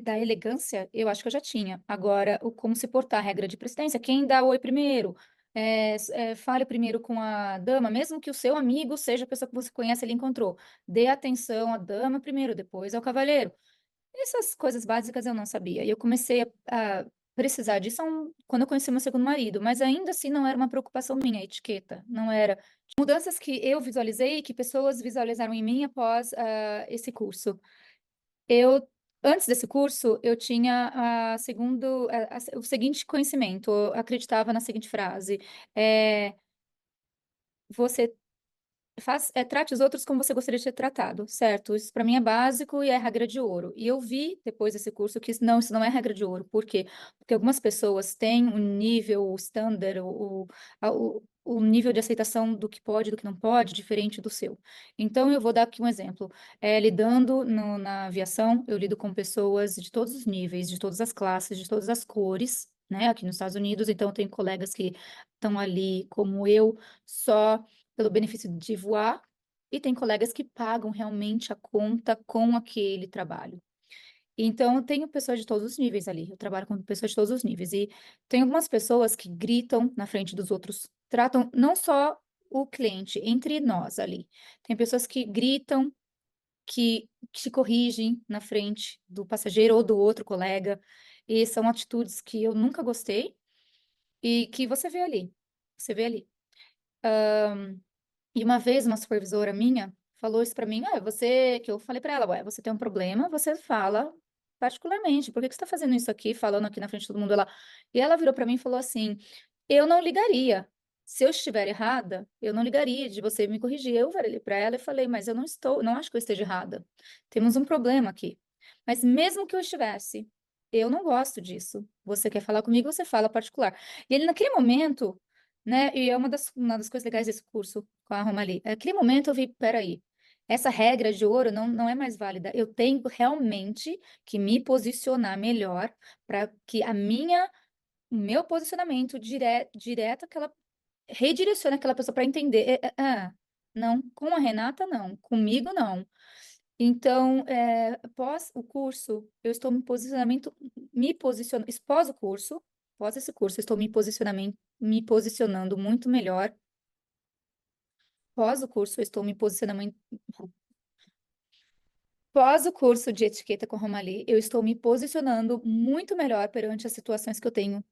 Speaker 11: da elegância, eu acho que eu já tinha. Agora, o como se portar, a regra de precedência, quem dá oi primeiro, fale primeiro com a dama, mesmo que o seu amigo seja a pessoa que você conhece, ele encontrou. Dê atenção à dama primeiro, depois ao cavaleiro. Essas coisas básicas eu não sabia. E eu comecei a precisar disso quando eu conheci meu segundo marido, mas ainda assim não era uma preocupação minha, a etiqueta, não era. Mudanças que eu visualizei e que pessoas visualizaram em mim após esse curso. Antes desse curso, eu tinha o seguinte conhecimento, eu acreditava na seguinte frase, você trate os outros como você gostaria de ser tratado, certo? Isso para mim é básico e é regra de ouro. E eu vi depois desse curso que isso não é regra de ouro. Por quê? Porque algumas pessoas têm um nível, o standard, o nível de aceitação do que pode e do que não pode, diferente do seu. Então, eu vou dar aqui um exemplo. Lidando na aviação, eu lido com pessoas de todos os níveis, de todas as classes, de todas as cores, né? Aqui nos Estados Unidos, então eu tenho colegas que estão ali, como eu, só pelo benefício de voar, e tem colegas que pagam realmente a conta com aquele trabalho. Então, eu tenho pessoas de todos os níveis ali. Eu trabalho com pessoas de todos os níveis. E tem algumas pessoas que gritam na frente dos outros, tratam não só o cliente, entre nós ali. Tem pessoas que gritam, que se corrigem na frente do passageiro ou do outro colega. E são atitudes que eu nunca gostei e que você vê ali. Você vê ali. E uma vez uma supervisora minha falou isso pra mim, que eu falei pra ela, você tem um problema, você fala particularmente, por que que você tá fazendo isso aqui, falando aqui na frente de todo mundo? E ela virou pra mim e falou assim, eu não ligaria, se eu estiver errada, eu não ligaria de você me corrigir. Eu virei pra ela e falei, mas eu não acho que eu esteja errada, temos um problema aqui. Mas mesmo que eu estivesse, eu não gosto disso. Você quer falar comigo, você fala particular. E ele, naquele momento, né? E é uma das coisas legais desse curso com a Romali. Naquele momento eu vi, peraí, essa regra de ouro não é mais válida. Eu tenho realmente que me posicionar melhor para que o meu posicionamento direto redirecione aquela pessoa para entender. Não, com a Renata não, comigo não. Então, após o curso, eu estou após o curso, após esse curso, eu estou me posicionando muito melhor. Após o curso, eu estou me posicionando. Após o curso de etiqueta com Romali, eu estou me posicionando muito melhor perante as situações que eu tenho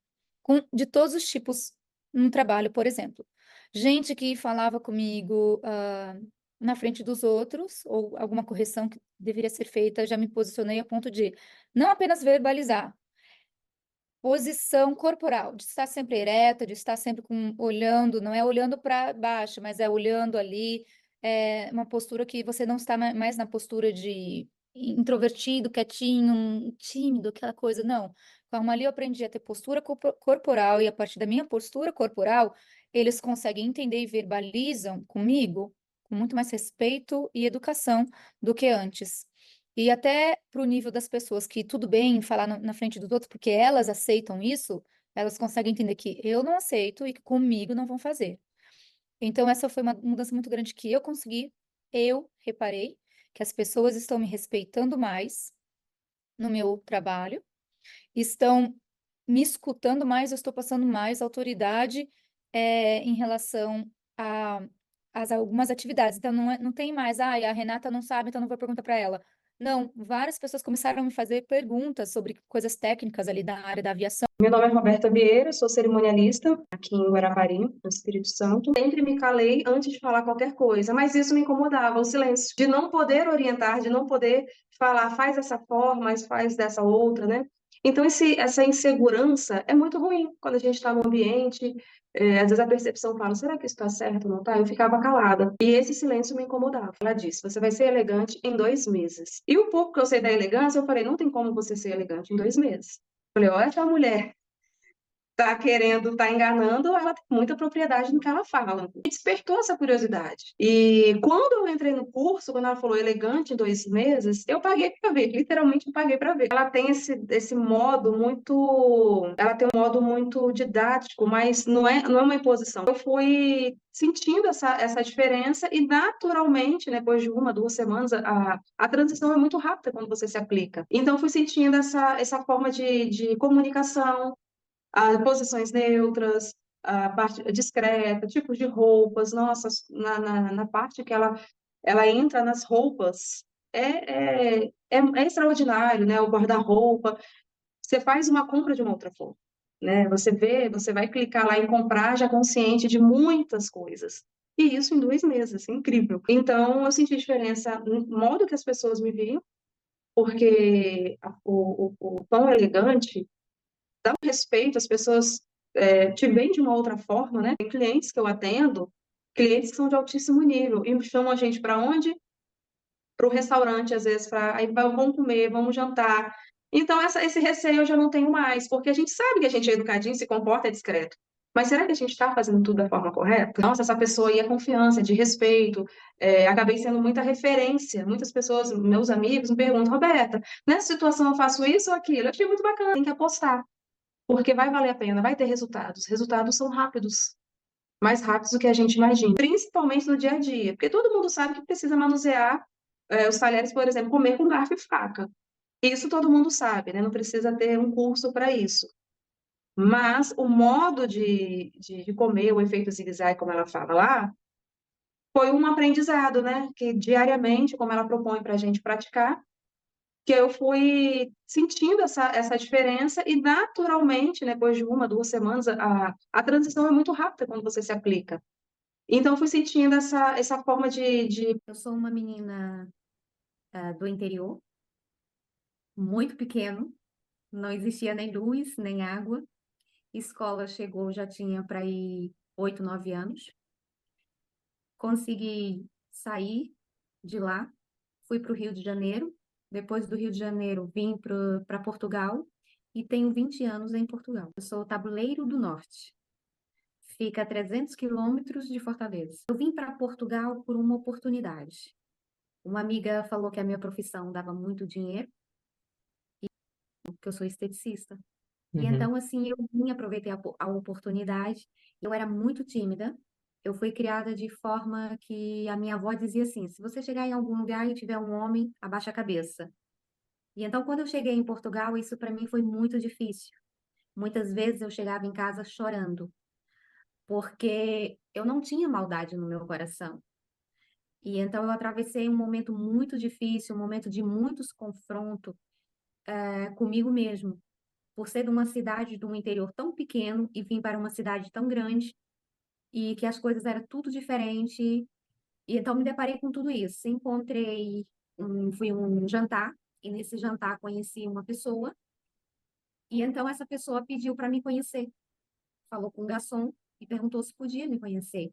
Speaker 11: de todos os tipos no trabalho, por exemplo. Gente que falava comigo na frente dos outros, ou alguma correção que deveria ser feita, já me posicionei a ponto de não apenas verbalizar, posição corporal, de estar sempre ereta, de estar sempre olhando, não é olhando para baixo, mas é olhando ali, uma postura que você não está mais na postura de introvertido, quietinho, tímido, aquela coisa, não. Com a ali eu aprendi a ter postura corporal e a partir da minha postura corporal, eles conseguem entender e verbalizam comigo com muito mais respeito e educação do que antes. E até para o nível das pessoas que tudo bem falar na frente dos outros, porque elas aceitam isso, elas conseguem entender que eu não aceito e que comigo não vão fazer. Então, essa foi uma mudança muito grande que eu consegui. Eu reparei que as pessoas estão me respeitando mais no meu trabalho, estão me escutando mais, eu estou passando mais autoridade em relação a algumas atividades. Então, não tem mais, a Renata não sabe, então não vou perguntar para ela. Não, várias pessoas começaram a me fazer perguntas sobre coisas técnicas ali da área da aviação.
Speaker 12: Meu nome é Roberta Vieira, sou cerimonialista aqui em Guarapari, no Espírito Santo. Sempre me calei antes de falar qualquer coisa, mas isso me incomodava, o silêncio, de não poder orientar, de não poder falar, faz dessa forma, faz dessa outra, né? Então, essa insegurança é muito ruim quando a gente está no ambiente. Às vezes a percepção fala, será que isso está certo ou não está? Eu ficava calada. E esse silêncio me incomodava. Ela disse, você vai ser elegante em 2 meses. E o pouco que eu sei da elegância, eu falei, não tem como você ser elegante em 2 meses. Falei, olha, essa mulher tá enganando, ela tem muita propriedade no que ela fala. Me despertou essa curiosidade. E quando eu entrei no curso, quando ela falou elegante em 2 meses, eu paguei para ver, literalmente eu paguei para ver. Ela tem esse modo muito didático, mas não é uma imposição. Eu fui sentindo essa diferença e naturalmente, depois de 1, 2 semanas, a transição é muito rápida quando você se aplica. Então, fui sentindo essa forma de comunicação, posições neutras, a parte discreta, tipos de roupas. Nossa, na parte que ela entra nas roupas, é extraordinário, né? O guarda-roupa. Você faz uma compra de uma outra forma, né? Você vai clicar lá em comprar já consciente de muitas coisas. E isso em 2 meses, incrível. Então, eu senti diferença no modo que as pessoas me viam, porque o tom elegante dá um respeito, as pessoas te veem de uma outra forma, né? Tem clientes que eu atendo, clientes que são de altíssimo nível, e chamam a gente para onde? Para o restaurante, às vezes, aí vamos comer, vamos jantar. Então, esse receio eu já não tenho mais, porque a gente sabe que a gente é educadinho, se comporta, é discreto. Mas será que a gente está fazendo tudo da forma correta? Nossa, essa pessoa aí é confiança, de respeito, acabei sendo muita referência. Muitas pessoas, meus amigos, me perguntam, Roberta, nessa situação eu faço isso ou aquilo? Eu achei muito bacana, tem que apostar, porque vai valer a pena, vai ter resultados. Os resultados são rápidos, mais rápidos do que a gente imagina, principalmente no dia a dia, porque todo mundo sabe que precisa manusear os talheres, por exemplo, comer com garfo e faca. Isso todo mundo sabe, né? Não precisa ter um curso para isso. Mas o modo de comer, o efeito zigue-zague, como ela fala lá, foi um aprendizado, né? Que diariamente, como ela propõe para a gente praticar, que eu fui sentindo essa diferença e naturalmente, né, depois de 1, 2 semanas, a transição é muito rápida quando você se aplica. Então, eu fui sentindo essa forma de...
Speaker 13: Eu sou uma menina do interior, muito pequeno, não existia nem luz, nem água. Escola chegou, já tinha para ir 8, 9 anos. Consegui sair de lá, fui para o Rio de Janeiro. Depois do Rio de Janeiro, vim para Portugal e tenho 20 anos em Portugal. Eu sou Tabuleiro do Norte, fica a 300 quilômetros de Fortaleza. Eu vim para Portugal por uma oportunidade. Uma amiga falou que a minha profissão dava muito dinheiro, que eu sou esteticista. E
Speaker 3: Uhum.
Speaker 13: então, assim, eu vim, aproveitei a oportunidade. Eu era muito tímida. Eu fui criada de forma que a minha avó dizia assim: se você chegar em algum lugar e tiver um homem, abaixa a cabeça. E então, quando eu cheguei em Portugal, isso para mim foi muito difícil. Muitas vezes eu chegava em casa chorando, porque eu não tinha maldade no meu coração. E então eu atravessei um momento muito difícil, um momento de muitos confrontos comigo mesmo, por ser de uma cidade de um interior tão pequeno e vim para uma cidade tão grande e que as coisas eram tudo diferente. E então me deparei com tudo isso. Encontrei, fui um jantar e nesse jantar conheci uma pessoa e então essa pessoa pediu para me conhecer. Falou com o garçom e perguntou se podia me conhecer.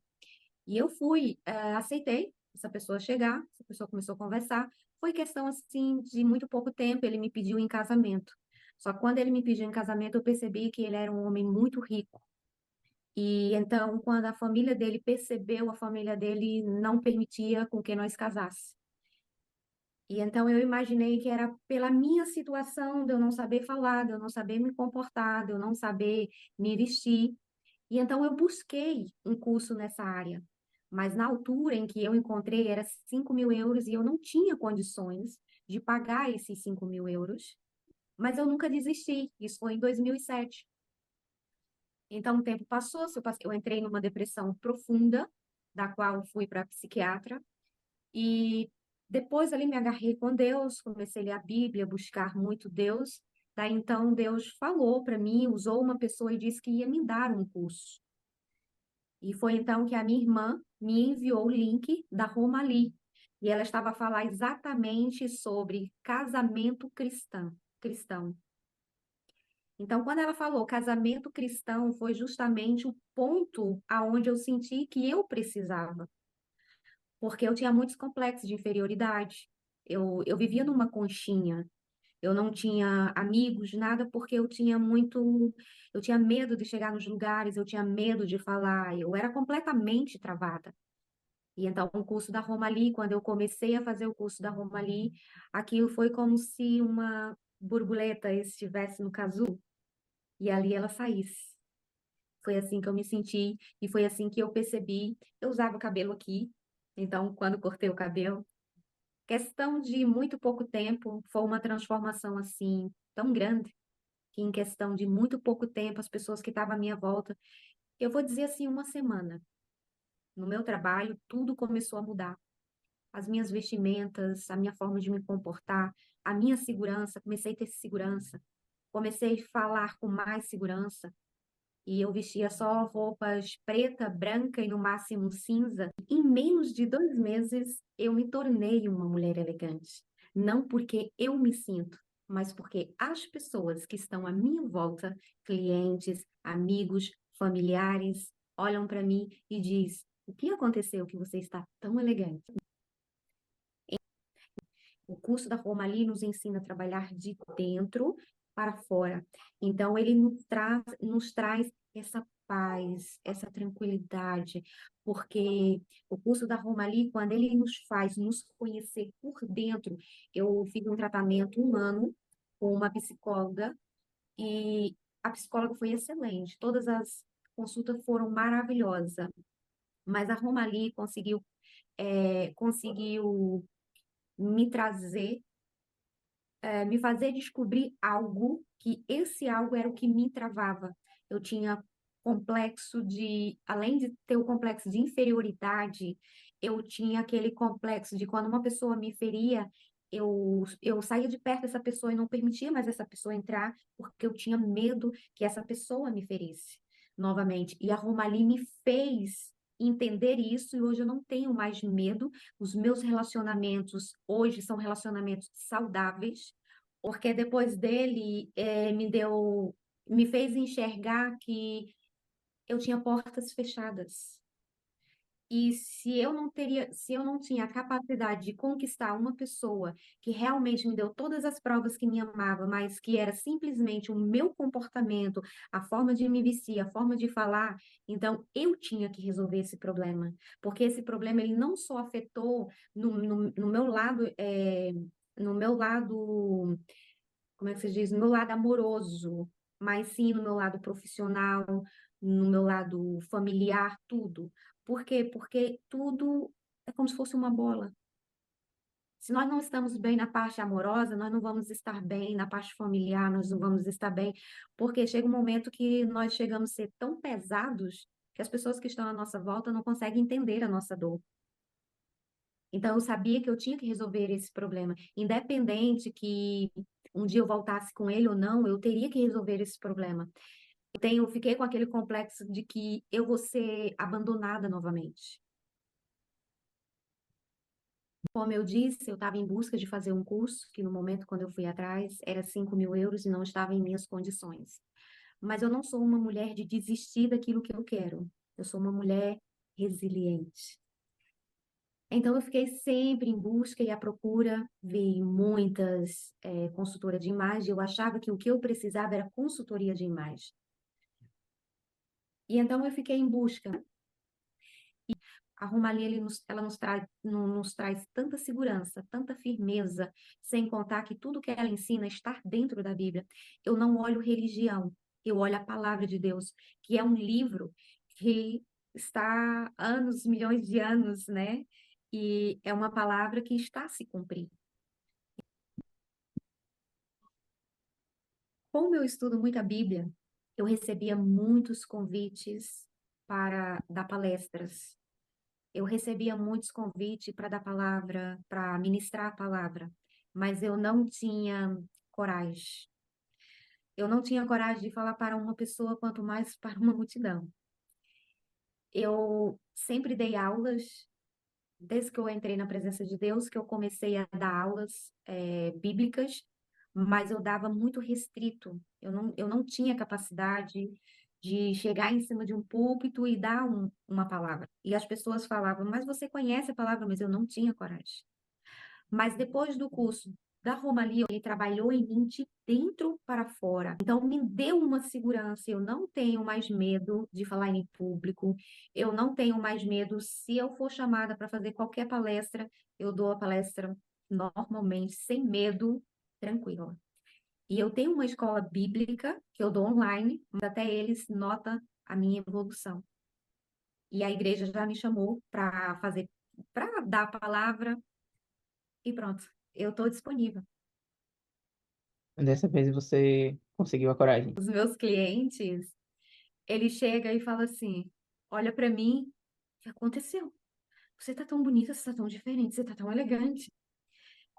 Speaker 13: E eu fui, aceitei essa pessoa chegar, essa pessoa começou a conversar. Foi questão assim de muito pouco tempo, ele me pediu em casamento. Só que quando ele me pediu em casamento, eu percebi que ele era um homem muito rico. E então, quando a família dele percebeu, a família dele não permitia com que nós casássemos. E então eu imaginei que era pela minha situação de eu não saber falar, de eu não saber me comportar, de eu não saber me vestir. E então eu busquei um curso nessa área. Mas na altura em que eu encontrei era 5.000 euros e eu não tinha condições de pagar esses 5.000 euros. Mas eu nunca desisti. Isso foi em 2007. Então o tempo passou, eu entrei numa depressão profunda, da qual eu fui para psiquiatra. E depois ali me agarrei com Deus, comecei a ler a Bíblia, buscar muito Deus. Daí então Deus falou para mim, usou uma pessoa e disse que ia me dar um curso. E foi então que a minha irmã me enviou o link da Romali. E ela estava a falar exatamente sobre casamento cristão. Então, quando ela falou casamento cristão, foi justamente o ponto aonde eu senti que eu precisava. Porque eu tinha muitos complexos de inferioridade. Eu vivia numa conchinha. Eu não tinha amigos, nada, porque eu tinha medo de chegar nos lugares, eu tinha medo de falar, eu era completamente travada. E então, o curso da Romali, quando eu comecei a fazer o curso da Romali, aquilo foi como se uma borboleta estivesse no casulo e ali ela saísse. Foi assim que eu me senti e foi assim que eu percebi. Eu usava o cabelo aqui, então, quando cortei o cabelo, questão de muito pouco tempo, foi uma transformação assim tão grande que em questão de muito pouco tempo as pessoas que estavam à minha volta, eu vou dizer assim, uma semana, no meu trabalho, tudo começou a mudar. As minhas vestimentas, a minha forma de me comportar, a minha segurança, comecei a ter segurança, comecei a falar com mais segurança. E eu vestia só roupas preta, branca e no máximo cinza. Em menos de 2 meses, eu me tornei uma mulher elegante. Não porque eu me sinto, mas porque as pessoas que estão à minha volta, clientes, amigos, familiares, olham para mim e diz: o que aconteceu que você está tão elegante? O curso da Romali nos ensina a trabalhar de dentro para fora. Então, ele nos traz essa paz, essa tranquilidade, porque o curso da Romali, quando ele nos faz nos conhecer por dentro, eu fiz um tratamento 1 ano com uma psicóloga e a psicóloga foi excelente, todas as consultas foram maravilhosas, mas a Romali conseguiu me trazer, me fazer descobrir algo que esse algo era o que me travava. Eu tinha além de ter o complexo de inferioridade, eu tinha aquele complexo de quando uma pessoa me feria, eu saía de perto dessa pessoa e não permitia mais essa pessoa entrar, porque eu tinha medo que essa pessoa me ferisse novamente. E a Romali me fez entender isso, e hoje eu não tenho mais medo. Os meus relacionamentos hoje são relacionamentos saudáveis, porque depois dele me fez enxergar que eu tinha portas fechadas. E se eu não tinha a capacidade de conquistar uma pessoa que realmente me deu todas as provas que me amava, mas que era simplesmente o meu comportamento, a forma de me vestir, a forma de falar, então eu tinha que resolver esse problema. Porque esse problema, ele não só afetou no meu lado, no meu lado, como é que se diz? No meu lado amoroso, mas sim no meu lado profissional, no meu lado familiar, tudo. Por quê? Porque tudo é como se fosse uma bola. Se nós não estamos bem na parte amorosa, nós não vamos estar bem na parte familiar, nós não vamos estar bem, porque chega um momento que nós chegamos a ser tão pesados que as pessoas que estão à nossa volta não conseguem entender a nossa dor. Então, eu sabia que eu tinha que resolver esse problema. Independente que um dia eu voltasse com ele ou não, eu teria que resolver esse problema. Eu fiquei com aquele complexo de que eu vou ser abandonada novamente. Como eu disse, eu estava em busca de fazer um curso, que no momento, quando eu fui atrás, era 5.000 euros e não estava em minhas condições. Mas eu não sou uma mulher de desistir daquilo que eu quero. Eu sou uma mulher resiliente. Então, eu fiquei sempre em busca e à procura, vi muitas consultoras de imagem, eu achava que o que eu precisava era consultoria de imagem. E então, eu fiquei em busca. E a Romali, ela nos traz tanta segurança, tanta firmeza, sem contar que tudo que ela ensina está dentro da Bíblia. Eu não olho religião, eu olho a palavra de Deus, que é um livro que está há anos, milhões de anos, né? E é uma palavra que está a se cumprir. Como eu estudo muito a Bíblia, eu recebia muitos convites para dar palestras. Eu recebia muitos convites para dar palavra, para ministrar a palavra, mas eu não tinha coragem. Eu não tinha coragem de falar para uma pessoa, quanto mais para uma multidão. Eu sempre dei aulas, desde que eu entrei na presença de Deus, que eu comecei a dar aulas bíblicas, mas eu dava muito restrito. Eu não tinha capacidade de chegar em cima de um púlpito e dar uma palavra. E as pessoas falavam, mas você conhece a palavra, mas eu não tinha coragem. Mas depois do curso da Romali, ele trabalhou em mim de dentro para fora. Então, me deu uma segurança. Eu não tenho mais medo de falar em público. Eu não tenho mais medo. Se eu for chamada para fazer qualquer palestra, eu dou a palestra normalmente, sem medo, tranquila. E eu tenho uma escola bíblica que eu dou online, mas até eles notam a minha evolução. E a igreja já me chamou para dar a palavra e pronto, eu estou disponível.
Speaker 3: Dessa vez você conseguiu a coragem.
Speaker 13: Os meus clientes, eles chegam e falam assim: olha para mim, o que aconteceu? Você tá tão bonita, você tá tão diferente, você tá tão elegante.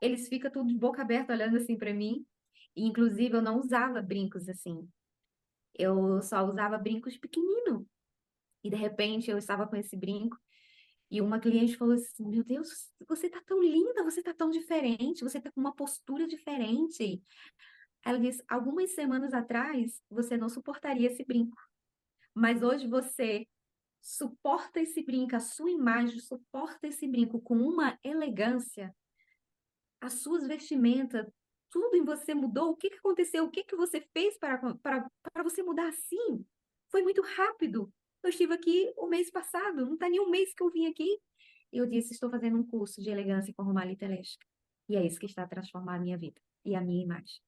Speaker 13: Eles ficam tudo de boca aberta olhando assim para mim. E, inclusive, eu não usava brincos assim. Eu só usava brincos pequeninos. E de repente eu estava com esse brinco e uma cliente falou assim: meu Deus, você tá tão linda, você tá tão diferente, você tá com uma postura diferente. Ela disse: algumas semanas atrás você não suportaria esse brinco, mas hoje você suporta esse brinco, a sua imagem suporta esse brinco com uma elegância, as suas vestimentas, tudo em você mudou. O que que aconteceu? O que que você fez para você mudar assim? foi muito rápido. Eu estive aqui o mês passado, não está nem um mês que eu vim aqui. Eu disse, estou fazendo um curso de elegância com Romalie Telesca. E é isso que está a transformar a minha vida e a minha imagem.